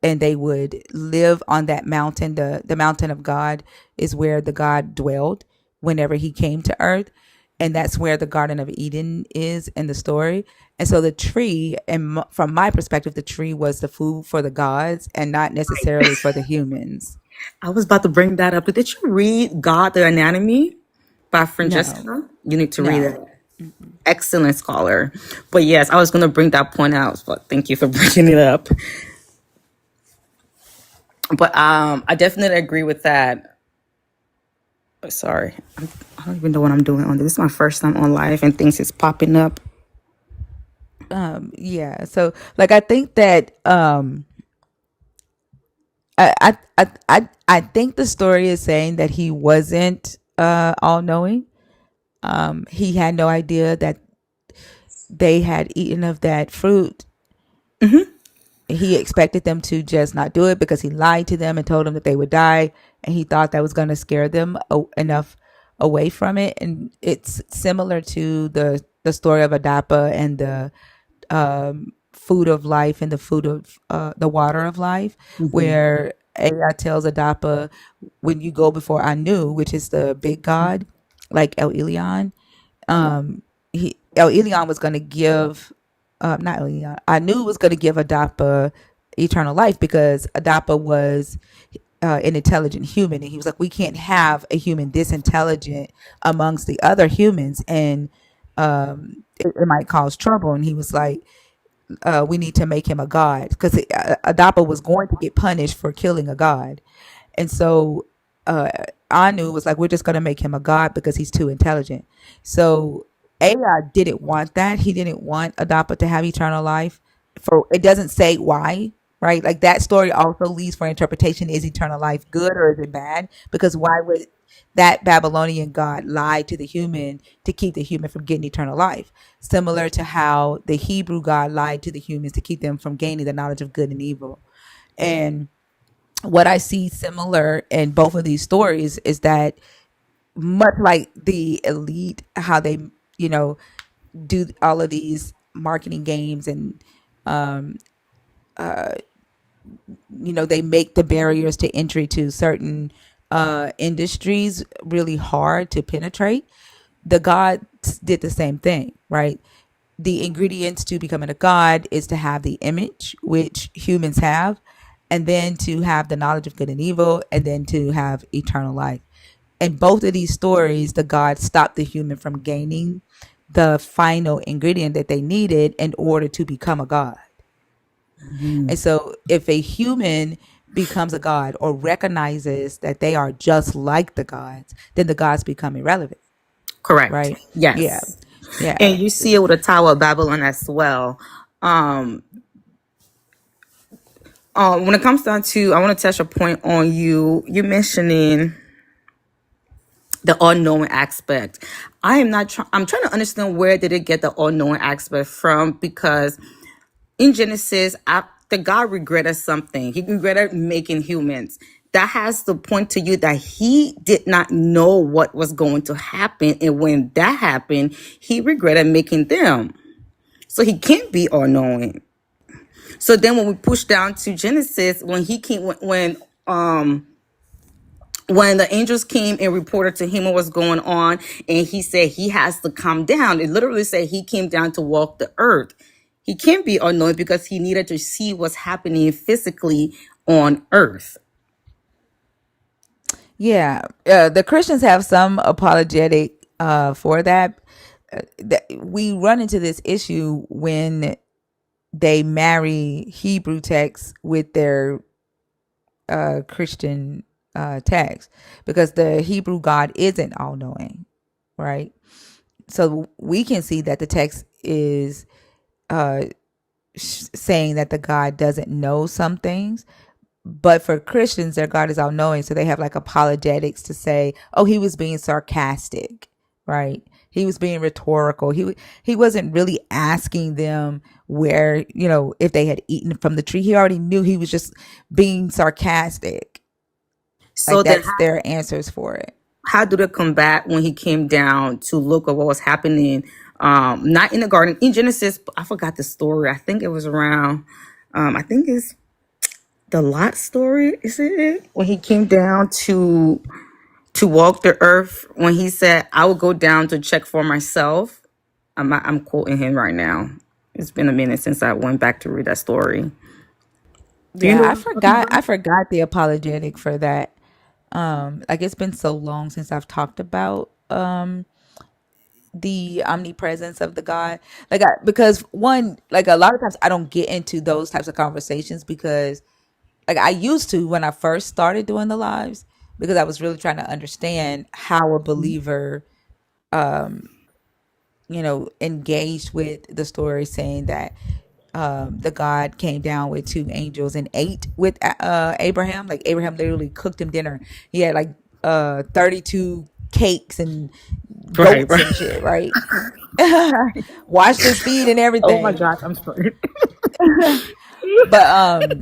and they would live on that mountain. The mountain of God is where the God dwelled whenever he came to earth. And that's where the Garden of Eden is in the story. And so the tree, and from my perspective, the tree was the food for the gods and not necessarily for the humans. I was about to bring that up. Did you read God the Anatomy by No, Francesca? You need to read it. no. Excellent scholar. But yes, I was going to bring that point out, but thank you for bringing it up. But I definitely agree with that. Sorry, I don't even know what I'm doing on this. This is my first time on live and things is popping up. Yeah. So like I think that I think the story is saying that he wasn't all knowing. He had no idea that they had eaten of that fruit. He expected them to just not do it because he lied to them and told them that they would die, and he thought that was going to scare them enough away from it. And it's similar to the story of Adapa and the food of life and the food of the water of life, where AI tells Adapa, when you go before Anu, which is the big god, like El Elyon, El Elyon was going to give, not El Elyon, Anu was going to give Adapa eternal life, because Adapa was an intelligent human, and he was like, we can't have a human this intelligent amongst the other humans, and it might cause trouble. And he was like, we need to make him a god, because Adapa was going to get punished for killing a god. And so Anu was like, we're just going to make him a god because he's too intelligent. So AI didn't want that. He didn't want Adapa to have eternal life. For it doesn't say why, right? Like that story also leaves for interpretation. Is eternal life good or is it bad? Because why would that Babylonian god lie to the human to keep the human from getting eternal life? Similar to how the Hebrew god lied to the humans to keep them from gaining the knowledge of good and evil. And what I see similar in both of these stories is that, much like the elite, how they, do all of these marketing games, and they make the barriers to entry to certain industries really hard to penetrate. The gods did the same thing, right? The ingredients to becoming a god is to have the image, which humans have, and then to have the knowledge of good and evil, and then to have eternal life. In both of these stories, the gods stopped the human from gaining the final ingredient that they needed in order to become a god. And so if a human becomes a god or recognizes that they are just like the gods, then the gods become irrelevant, Correct. right? Yeah. Yes. Yeah. And you see it with the Tower of Babylon as well. Um, when it comes down to, I want to touch a point on you mentioning the unknowing aspect. I am not I'm trying to understand where did it get the unknowing aspect from, because in Genesis, after God regretted something, he regretted making humans. That has to point to you that he did not know what was going to happen. And when that happened, he regretted making them. So he can't be all knowing. So then when we push down to Genesis, when he came, when the angels came and reported to him what was going on, and he said he has to come down, it literally said he came down to walk the earth. He can't be unknown because he needed to see what's happening physically on earth. Yeah. The Christians have some apologetic for that. We run into this issue when they marry Hebrew texts with their Christian text, because the Hebrew God isn't all knowing, right? So we can see that the text is saying that the God doesn't know some things, but for Christians, their God is all knowing. So they have like apologetics to say, oh, he was being sarcastic, right? He was being rhetorical. He wasn't really asking them where, if they had eaten from the tree. He already knew. He was just being sarcastic. So Like, then that's their answers for it. how do they combat when he came down to look at what was happening? Not in the garden. In Genesis, I forgot the story. I think it was around, I think it's the Lot story. Is it? When he came down to walk the earth, when he said, I will go down to check for myself. I'm quoting him right now. It's been a minute since I went back to read that story. Do you Yeah, know I what I'm talking forgot. about? I forgot the apologetic for that. Like, it's been so long since I've talked about the omnipresence of the God. Like, because one, like, a lot of times I don't get into those types of conversations because, like, I used to when I first started doing the lives, because I was really trying to understand how a believer engaged with the story, saying that the God came down with two angels and ate with Abraham. Like, Abraham literally cooked him dinner. He had like 32 cakes and Right, goats right. and shit, right? Washed his feet and Oh my everything. gosh, I'm sorry. But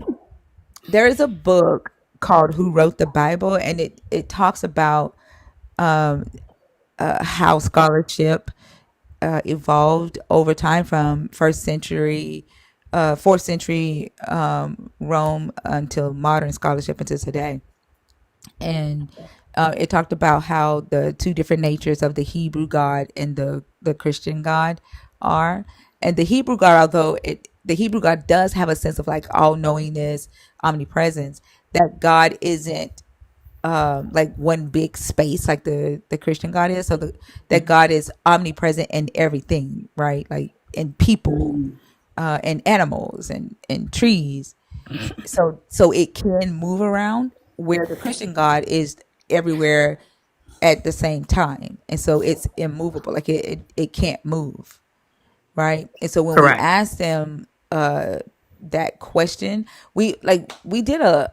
there is a book called Who Wrote the Bible, and it talks about how scholarship evolved over time from first century, fourth century Rome until modern scholarship until today. And it talked about how the two different natures of the Hebrew God and the Christian God are. And the Hebrew God, although the Hebrew God does have a sense of like all knowingness, omnipresence, that God isn't like one big space like the Christian God is. So that God is omnipresent in everything, right? Like in people, and animals and trees. So it can move around, where the Christian God is everywhere at the same time, and so it's immovable. Like it can't move, right? And so when we Correct. ask them that question, we did a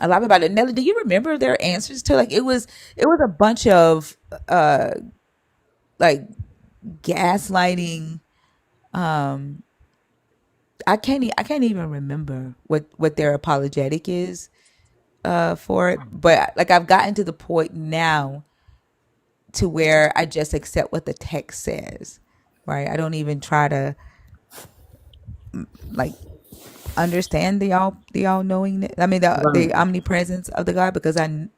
lot about it. Nelly, do you remember their answers to, like, it was a bunch of like gaslighting. I can't even remember what their apologetic is for it, but like I've gotten to the point now to where I just accept what the text says, right? I don't even try to like understand the all knowing. I mean the Right. omnipresence of the God, because I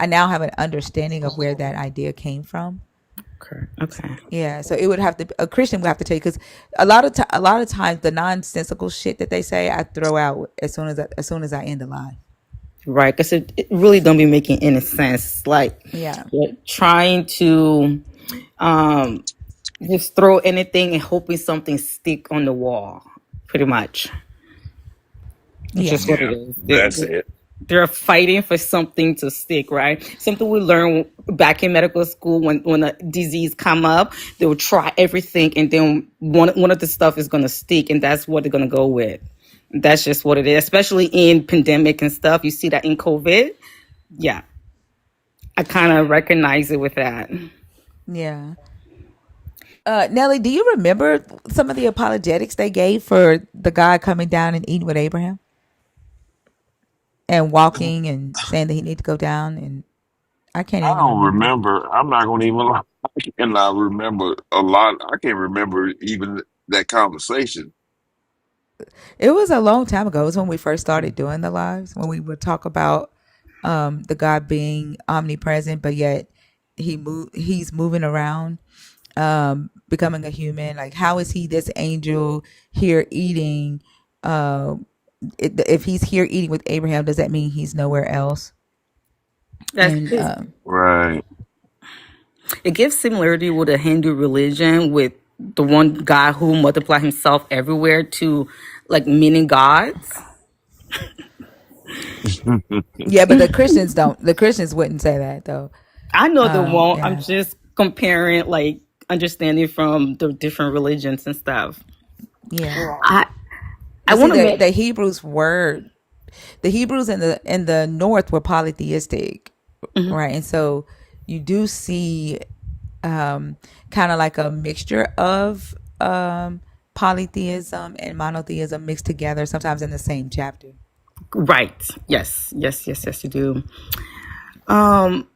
now have an understanding of where that idea came from. Okay. Okay. Yeah, so it would have to, a Christian would have to take, because a lot of times the nonsensical shit that they say I throw out as soon as I end the line. Right. Because it really don't be making any sense. Like, Yeah, you're trying to um just throw anything and hoping something stick on the wall. Pretty much. It's yeah, just what it Yeah, is. that's it. They're fighting for something to stick, right? Something we learned back in medical school when a disease come up, they will try everything, and then one of the stuff is gonna stick, and that's what they're gonna go with. That's just what it is, especially in pandemic and stuff. You see that in COVID. Yeah, I kind of recognize it with that. Yeah. Nelly, do you remember some of the apologetics they gave for the guy coming down and eating with Abraham and walking and saying that he need to go down? And I can't I even don't remember. remember. I'm not gonna even lie. I cannot remember a lot. I can't remember even that conversation. It was a long time ago. It was when we first started doing the lives, when we would talk about the God being omnipresent, but yet he's moving around, becoming a human. Like, how is he this angel here eating? If he's here eating with Abraham, does that mean he's nowhere else? That's And Right. it gives similarity with the Hindu religion, with the one guy who multiplied himself everywhere to like many gods. yeah, but the Christians don't. The Christians wouldn't say that though. I know they won't. I'm Yeah, just comparing like understanding from the different religions and stuff. yeah. I I But see, want to the make. the Hebrews were the Hebrews in the north were polytheistic, right? And so you do see kind of like a mixture of polytheism and monotheism mixed together, sometimes in the same chapter. Right. Yes. Yes. Yes. Yes. You do. Um,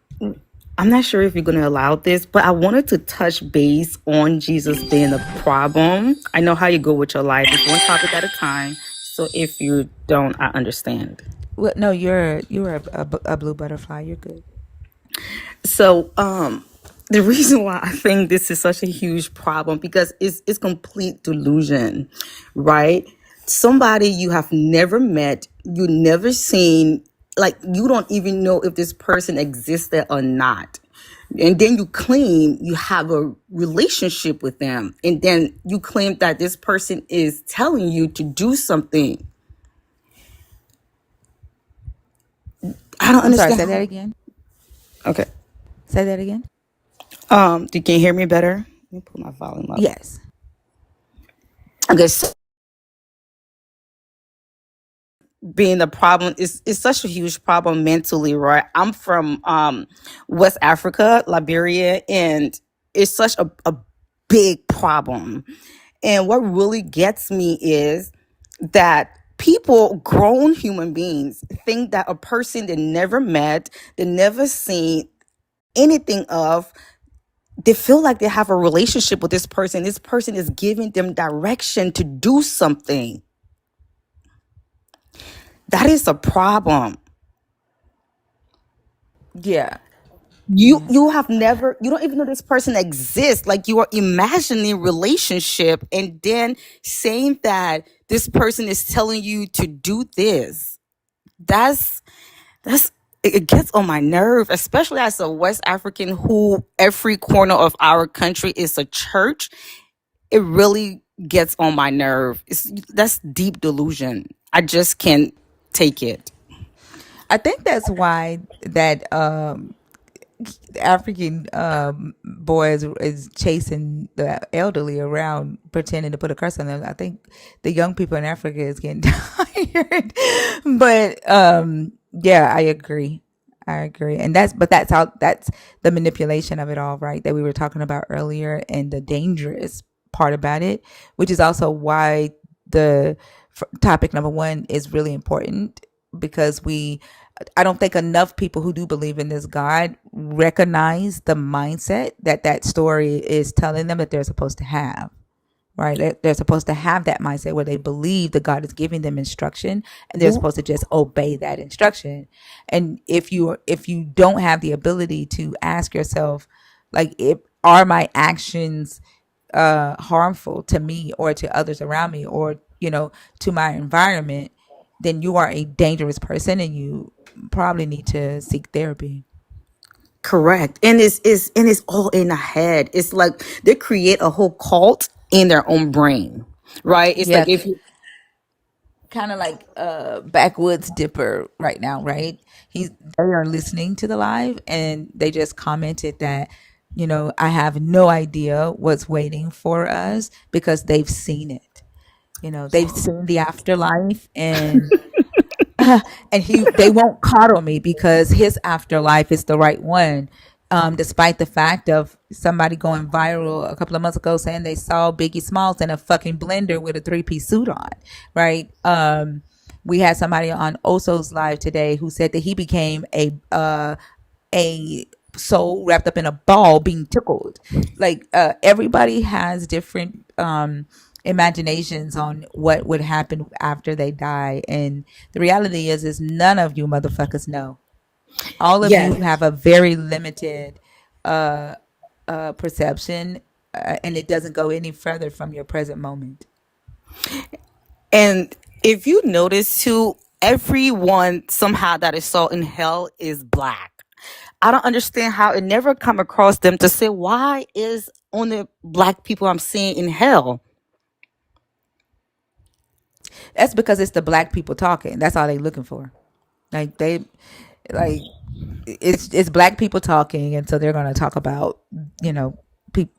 I'm not sure if you're going to allow this, but I wanted to touch base on Jesus being a problem. I know how you go with your life. It's one topic at a time. So if you don't, I understand. Well, no, you're a blue butterfly. You're good. So, the reason why I think this is such a huge problem because it's complete delusion, right? Somebody you have never met, you never seen, like you don't even know if this person existed or not. And then you claim you have a relationship with them. And then you claim that this person is telling you to do something. I don't I'm sorry. Say understand. that again. Okay. Say that again. You can hear me better? Let me put my volume up. Yes. Okay, so being a problem is such a huge problem mentally, right? I'm from West Africa, Liberia, and it's such a big problem. And what really gets me is that people, grown human beings, think that a person they never met, they never seen anything of, they feel like they have a relationship with this person. This person is giving them direction to do something. That is a problem. Yeah. You have never, you don't even know this person exists. Like you are imagining relationship and then saying that this person is telling you to do this. That's that's it gets on my nerve, especially as a West African who every corner of our country is a church. It really gets on my nerve. That's deep delusion. I just can't take it. I think that's why that African boy is chasing the elderly around, pretending to put a curse on them. I think the young people in Africa is getting tired. But yeah, I agree. I agree. And that's the manipulation of it all, right? That we were talking about earlier, and the dangerous part about it, which is also why the topic number one is really important, because I don't think enough people who do believe in this God recognize the mindset that story is telling them that they're supposed to have. Right? They're supposed to have that mindset where they believe that God is giving them instruction, and they're supposed to just obey that instruction. And if you don't have the ability to ask yourself, like, if are my actions harmful to me or to others around me, or to my environment, then you are a dangerous person, and you probably need to seek therapy. Correct. And it's all in the head. It's like they create a whole cult in their own brain. Right? It's Yeah, like if you kind of like a backwoods dipper right now, right? They are listening to the live, and they just commented that, I have no idea what's waiting for us because they've seen it. They've seen the afterlife, and they won't coddle me because his afterlife is the right one. Despite the fact of somebody going viral a couple of months ago saying they saw Biggie Smalls in a fucking blender with a 3-piece suit on, right? We had somebody on Oso's live today who said that he became a soul wrapped up in a ball being tickled. Like, everybody has different imaginations on what would happen after they die, and the reality is none of you motherfuckers know. All of you Yes. have a very limited perception, and it doesn't go any further from your present moment. And if you notice too, everyone somehow that is saw in hell is black. I don't understand how it never come across them to say, why is only black people I'm seeing in hell? That's because it's the black people talking. That's all they looking for. Like, like it's black people talking, and so they're going to talk about,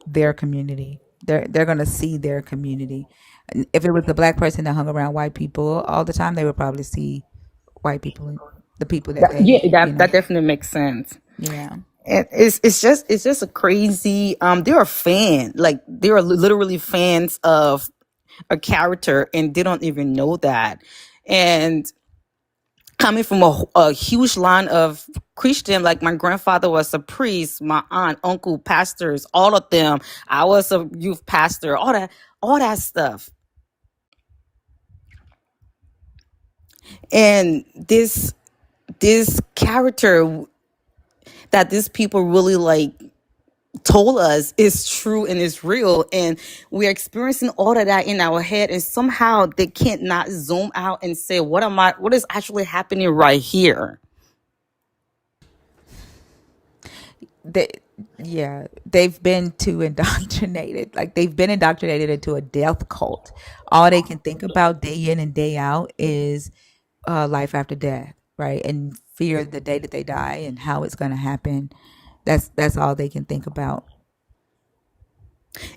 their community. They're going to see their community. And if it was the black person that hung around white people all the time, they would probably see white people, the people that Yeah, they, that definitely makes sense. yeah. And it's just a crazy. They are fan, like they are literally fans of a character, and they don't even know that. And coming from a huge line of Christian, like my grandfather was a priest, my aunt, uncle, pastors, all of them. I was a youth pastor, all that stuff. And this character that these people really like told us is true and is real, and we're experiencing all of that in our head, and somehow they can't not zoom out and say, what is actually happening right here? they they've been too indoctrinated. Like, they've been indoctrinated into a death cult. All they can think about day in and day out is life after death, right? And fear the day that they die and how it's going to happen. That's all they can think about.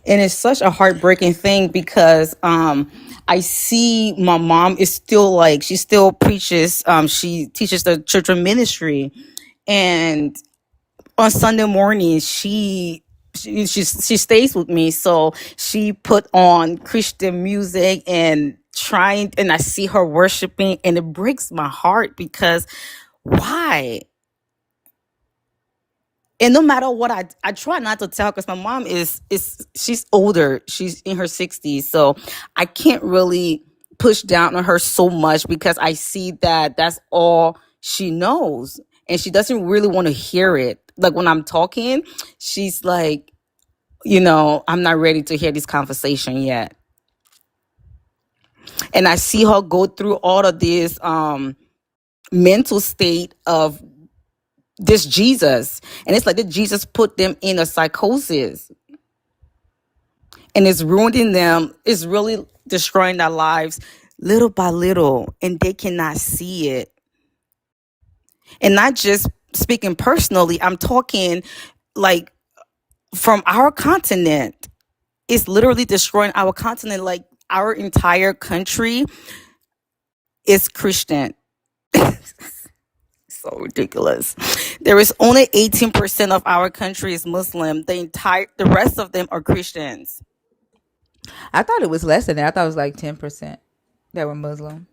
And it's such a heartbreaking thing because I see my mom is still like, she still preaches, she teaches the children ministry, and on Sunday mornings she stays with me, so she put on Christian music and trying, and I see her worshiping, and it breaks my heart because why? And no matter what, I try not to tell, because my mom is she's older, she's in her 60s, so I can't really push down on her so much because I see that that's all she knows, and she doesn't really want to hear it. Like when I'm talking, she's like, I'm not ready to hear this conversation yet. And I see her go through all of this mental state of this Jesus, and it's like that Jesus put them in a psychosis, and it's ruining them. It's really destroying their lives little by little, and they cannot see it. And not just speaking personally, I'm talking like from our continent. It's literally destroying our continent. Like our entire country is Christian. So ridiculous. There is only 18% of our country is Muslim. The rest of them are Christians. I thought it was less than that. I thought it was like 10% that were Muslim.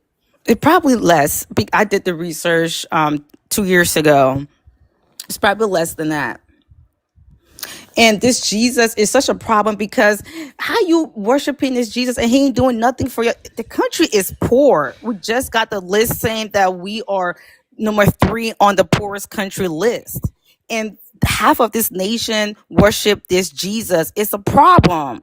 It probably less. I did the research 2 years ago. It's probably less than that. And this Jesus is such a problem because how you worshiping this Jesus and he ain't doing nothing for you? The country is poor. We just got the list saying that we are number 3 on the poorest country list. And half of this nation worship this Jesus. It's a problem.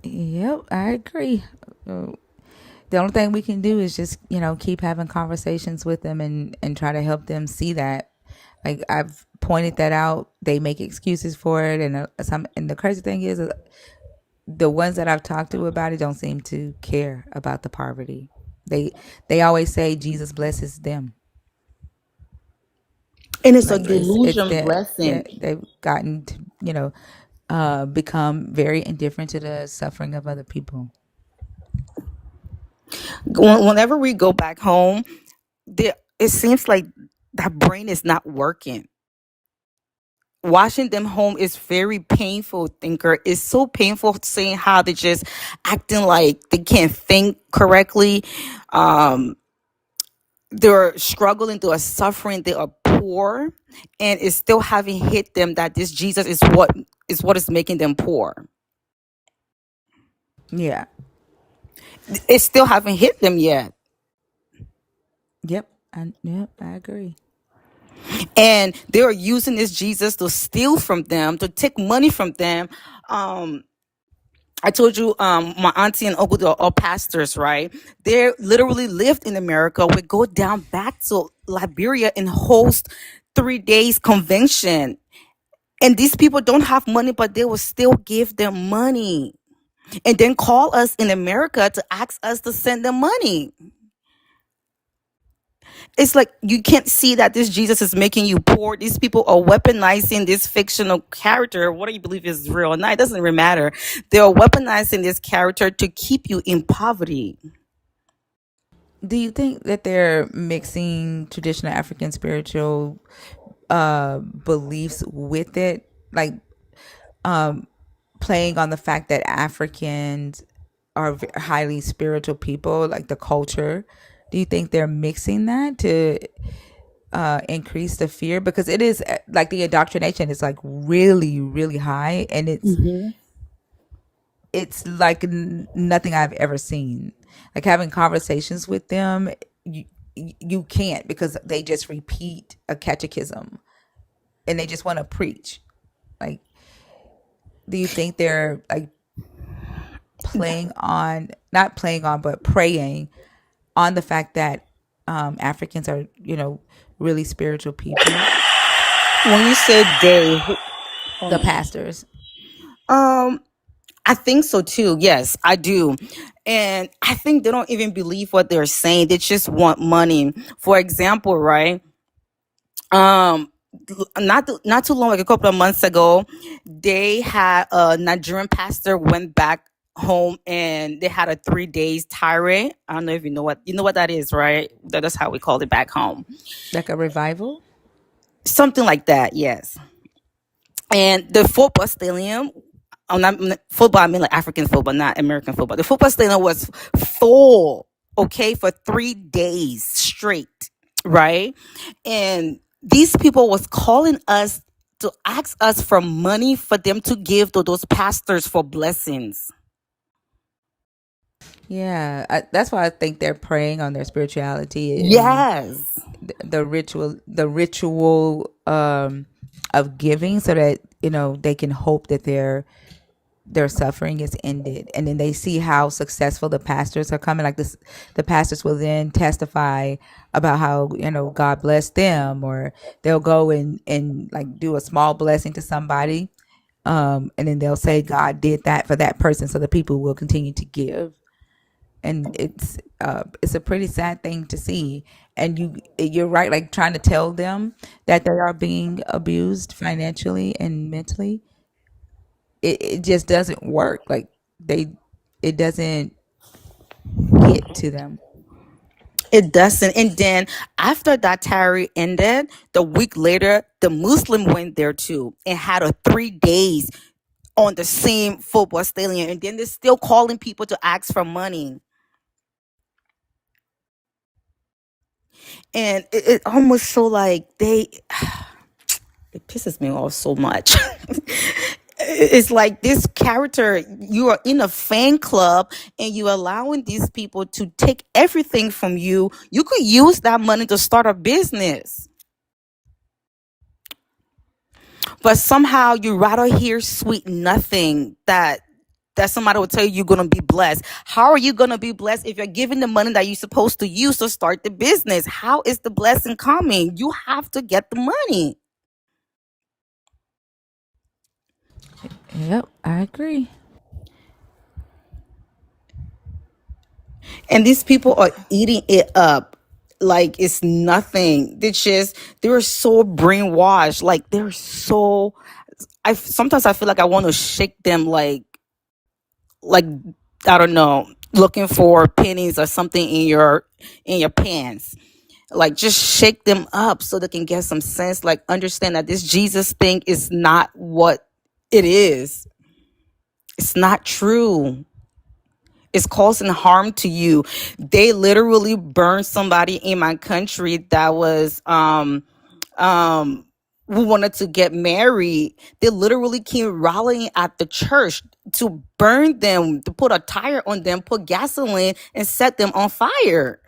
Yep, I agree. The only thing we can do is just, keep having conversations with them and try to help them see that. Like, I've pointed that out. They make excuses for it, and and the crazy thing is, the ones that I've talked to about it don't seem to care about the poverty. They they always say Jesus blesses them. And it's a Like it's delusion that, yeah, blessing. they've gotten to, become very indifferent to the suffering of other people. Whenever we go back home, it seems like that brain is not working. Watching them home is very painful, thinker. It's so painful seeing how they just acting like they can't think correctly. Um, they're struggling, they are suffering, they are poor, and it's still having hit them that this Jesus is what is making them poor. Yeah. It still haven't hit them yet. Yep, I agree. And they are using this Jesus to steal from them, to take money from them. um I told you, my auntie and uncle are all pastors, right? They literally lived in America. We go down back to Liberia and host 3 days convention. And these people don't have money, but they will still give them money and then call us in America to ask us to send them money. It's like you can't see that this Jesus is making you poor. These people are weaponizing this fictional character. What do you believe is real or not? It doesn't really matter. They are weaponizing this character to keep you in poverty. Do you think that they're mixing traditional African spiritual beliefs with it? Like playing on the fact that Africans are highly spiritual people, like the culture. Do you think they're mixing that to increase the fear? Because it is like the indoctrination is like really, really high, and it's like nothing I've ever seen. Like having conversations with them, you can't, because they just repeat a catechism and they just want to preach. Like, do you think they're like playing on, not playing on, but preying on the fact that Africans are, really spiritual people? When you said they, The pastors. um, I think so too. Yes, I do. And I think they don't even believe what they're saying. They just want money. For example, right? Um, not too long, like a couple of months ago, they had a Nigerian pastor went back home and they had a 3 days tirade. I don't know if you know what that is, right? That's how we call it back home. Like a revival? Something like that, yes. And the football stadium, not football, I mean like African football, not American football. The football stadium was full, okay, for 3 days straight, right? And these people was calling us to ask us for money for them to give to those pastors for blessings. Yeah, that's why I think they're preying on their spirituality and Yes. the ritual of giving, so that they can hope that their suffering is ended, and then they see how successful the pastors are coming. Like this, the pastors will then testify about how God blessed them, or they'll go and like do a small blessing to somebody, and then they'll say God did that for that person, so the people will continue to give. And it's a pretty sad thing to see. And you're right, like trying to tell them that they are being abused financially and mentally, it just doesn't work. Like they it doesn't get to them. It doesn't. And then after that tirade ended, the week later, the Muslim went there too and had a 3 days on the same football stadium. And then they're still calling people to ask for money. And it almost so like it pisses me off so much. It's like this character, you are in a fan club and you're allowing these people to take everything from you. You could use that money to start a business. But somehow you rather hear sweet nothing that somebody will tell you you're going to be blessed. How are you going to be blessed if you're giving the money that you're supposed to use to start the business? How is the blessing coming? You have to get the money. Yep, I agree. And these people are eating it up like it's nothing. They were so brainwashed. Like they're so. I sometimes I feel like I want to shake them, like I don't know, looking for pennies or something in your pants. Like just shake them up so they can get some sense. Like understand that this Jesus thing is not what it is. It's not true. It's causing harm to you. They literally burned somebody in my country that was who wanted to get married. They literally came rallying at the church to burn them, to put a tire on them, put gasoline, and set them on fire.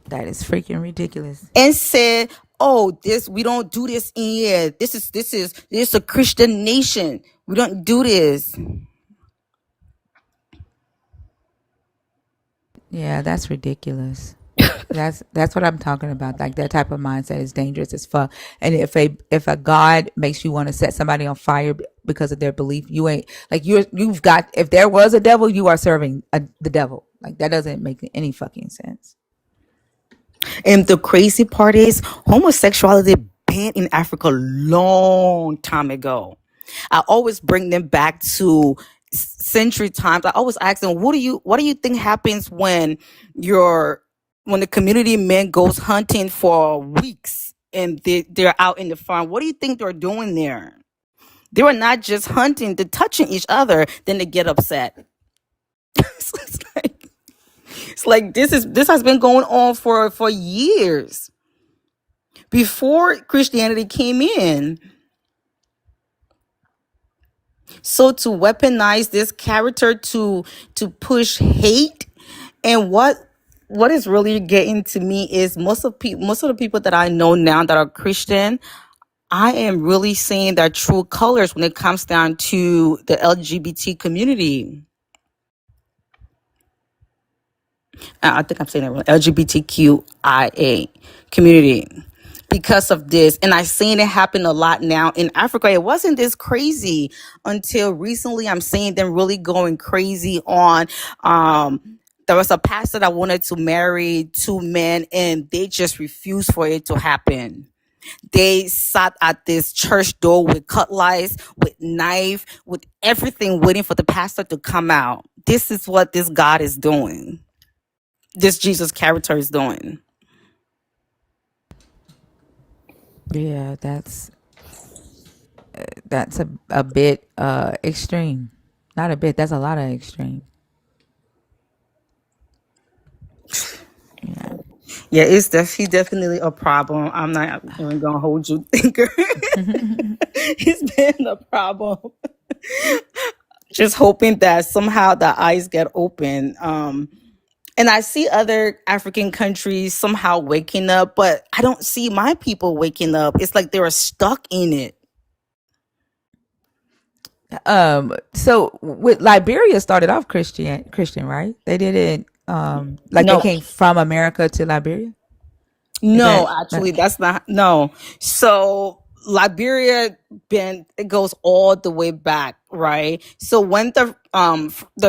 That is freaking ridiculous. And said, "Oh, this we don't do this in here. This is a Christian nation. We don't do this." Yeah, that's ridiculous. That's what I'm talking about. Like that type of mindset is dangerous as fuck. And if a God makes you want to set somebody on fire because of their belief, you ain't like you've got. If there was a devil, you are serving the devil. Like that doesn't make any fucking sense. And the crazy part is homosexuality banned in Africa long time ago. I always bring them back to century times. I always ask them, what do you think happens when the community man goes hunting for weeks and they're out in the farm? What do you think they're doing there? They were not just hunting, they're touching each other, then they get upset. It's like this has been going on for years before Christianity came in. So to weaponize this character to push hate, and what is really getting to me is most of the people that I know now that are Christian, I am really seeing their true colors when it comes down to the LGBT community. I think I'm saying that wrong. LGBTQIA community. Because of this, and I've seen it happen a lot now in Africa. It wasn't this crazy until recently. I'm seeing them really going crazy on. There was a pastor that wanted to marry two men, and they just refused for it to happen. They sat at this church door with cutlass, with knife, with everything, waiting for the pastor to come out. This is what this God is doing. This Jesus character is doing. Yeah, that's a bit extreme. Not a bit. That's a lot of extreme. Yeah. Yeah, he's definitely a problem. I'm not even gonna hold you, thinker. He's been a problem. Just hoping that somehow the eyes get open. And I see other African countries somehow waking up, but I don't see my people waking up. It's like they were stuck in it. So with Liberia started off Christian, right? They didn't like they No, came from America to Liberia. no, actually, that's not. No. So Liberia it goes all the way back, right? So when the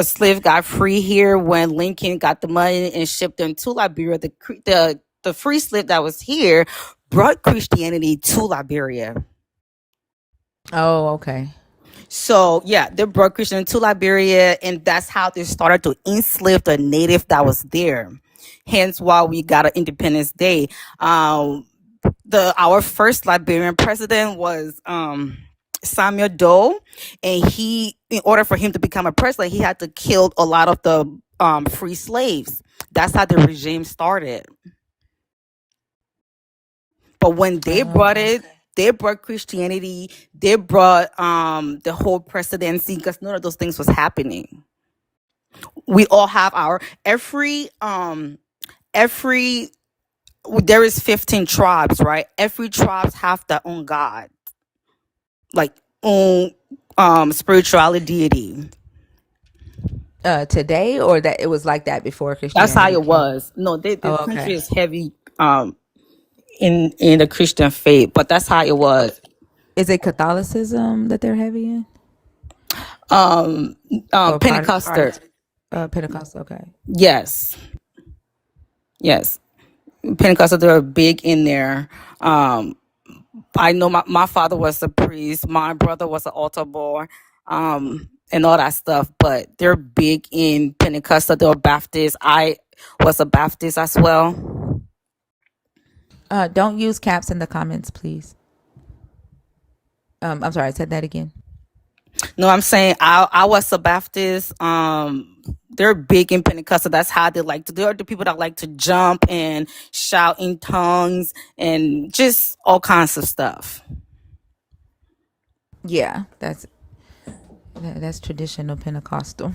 slave got free here, when Lincoln got the money and shipped them to Liberia, the free slave that was here brought Christianity to Liberia. Oh, okay. So yeah, they brought Christianity to Liberia, and that's how they started to enslave the native that was there. Hence why we got an Independence Day. Our first Liberian president was Samuel Doe, and in order for him to become a president, he had to kill a lot of the free slaves. That's how the regime started. But when they brought it, they brought Christianity, they brought the whole presidency, because none of those things was happening. We all have there is 15 tribes, right? Every tribe have their own God, like own spirituality, deity. Today, or that it was like that before Christianity? That's how it was. No, the country is heavy in the Christian faith, but that's how it was. Is it Catholicism that they're heavy in? Pentecostal. Pentecostal. Okay. Yes, yes. Pentecostal, they're big in there. I know my father was a priest, my brother was an altar boy, and all that stuff, but they're big in Pentecostal. They're Baptist. I was a Baptist as well. Don't use caps in the comments, please. I'm sorry, I said that again. No, I'm saying I was a Baptist. They're big in Pentecostal. That's how they like to. They're the people that like to jump and shout in tongues and just all kinds of stuff. Yeah, that's traditional Pentecostal.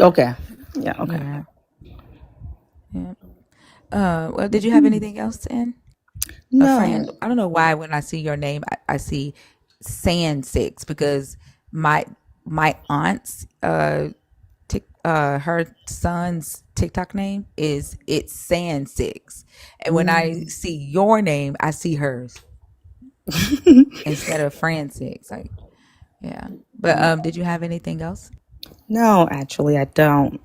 Okay. Yeah. Okay. Yeah. Yeah. Well, did you have anything else, in a No. friend? I don't know why when I see your name, I see Sand Six because my my aunt's her son's TikTok name is it's Sand Six, and when I see your name, I see hers instead of Fran Six. Like, yeah. But did you have anything else? No, actually, I don't.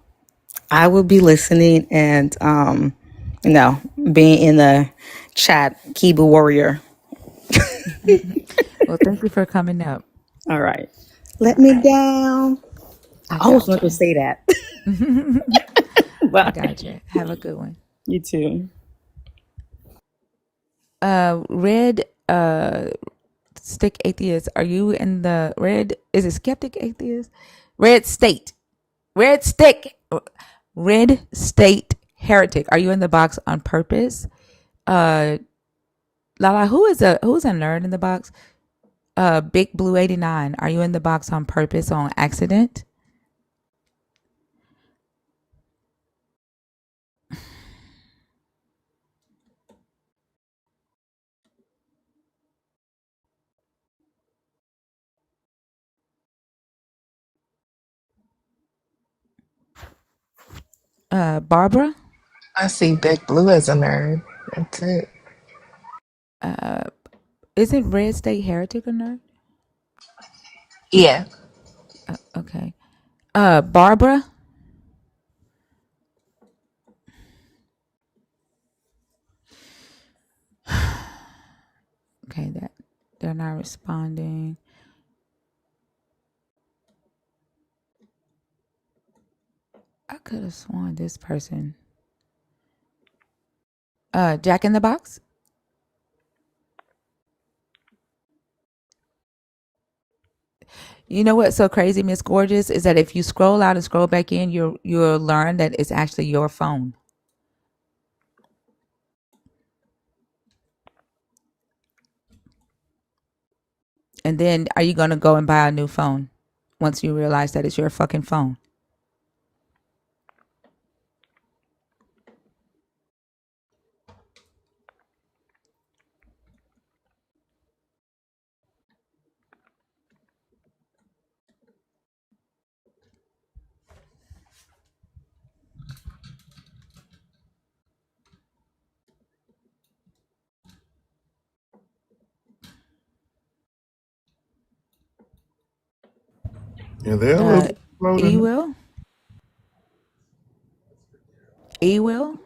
I will be listening and being in the chat, keyboard warrior. Well, thank you for coming up. All right. Let All me right, down. I I always got want to you. say that. I Bye. got you. Have a good one. You too. Red stick atheist. Are you in the red? Is it skeptic atheist? Red state. Red stick. Red state heretic. Are you in the box on purpose? Uh, Lala, who's a nerd in the box? Big Blue 89. Are you in the box on purpose on accident? Barbara. I see Big Blue as a nerd. That's it. Uh, isn't Red State Heretic a nerd? Yeah. Okay. Barbara. Okay, that they're not responding. I could have sworn this person. Jack in the Box. You know what's so crazy, Miss Gorgeous, is that if you scroll out and scroll back in, you'll learn that it's actually your phone. And then are you gonna go and buy a new phone once you realize that it's your fucking phone? Yeah, they're a little Uh, bit slow E than will. E will.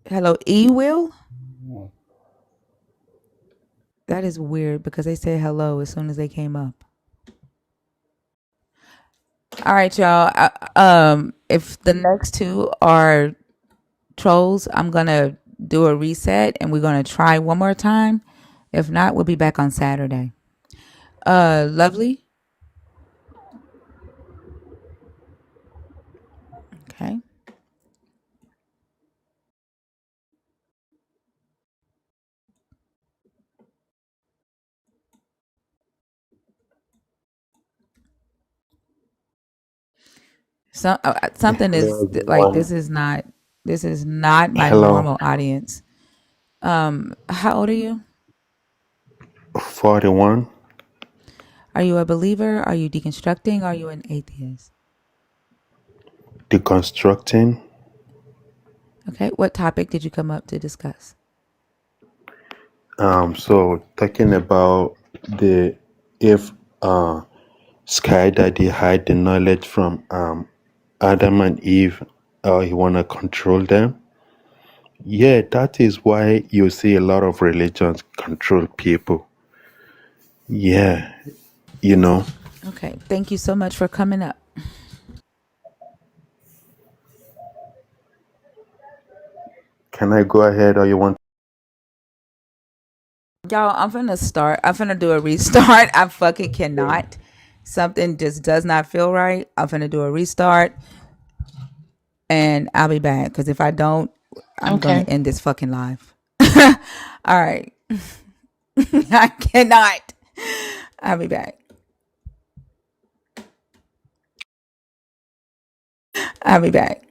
Hello, E will. That is weird because they said hello as soon as they came up. All right, y'all. If the next two are trolls, I'm gonna do a reset and we're gonna try one more time. If not, we'll be back on Saturday. Lovely. Okay. So something Hello, is like everyone. this is not my Hello, normal audience. How old are you? 41. Are you a believer? Are you deconstructing? Are you an atheist? Deconstructing. Okay. What topic did you come up to discuss? So talking about the if sky that they hide the knowledge from Adam and Eve, he wanna control them. Yeah, that is why you see a lot of religions control people. Yeah, you know. Okay. Thank you so much for coming up. Can I go ahead or you want? Y'all, I'm finna start. I'm finna do a restart. I fucking cannot. Something just does not feel right. I'm finna do a restart and I'll be back. Because if I don't, I'm gonna Okay. end this fucking live. All right. I cannot. I'll be back. I'll be back.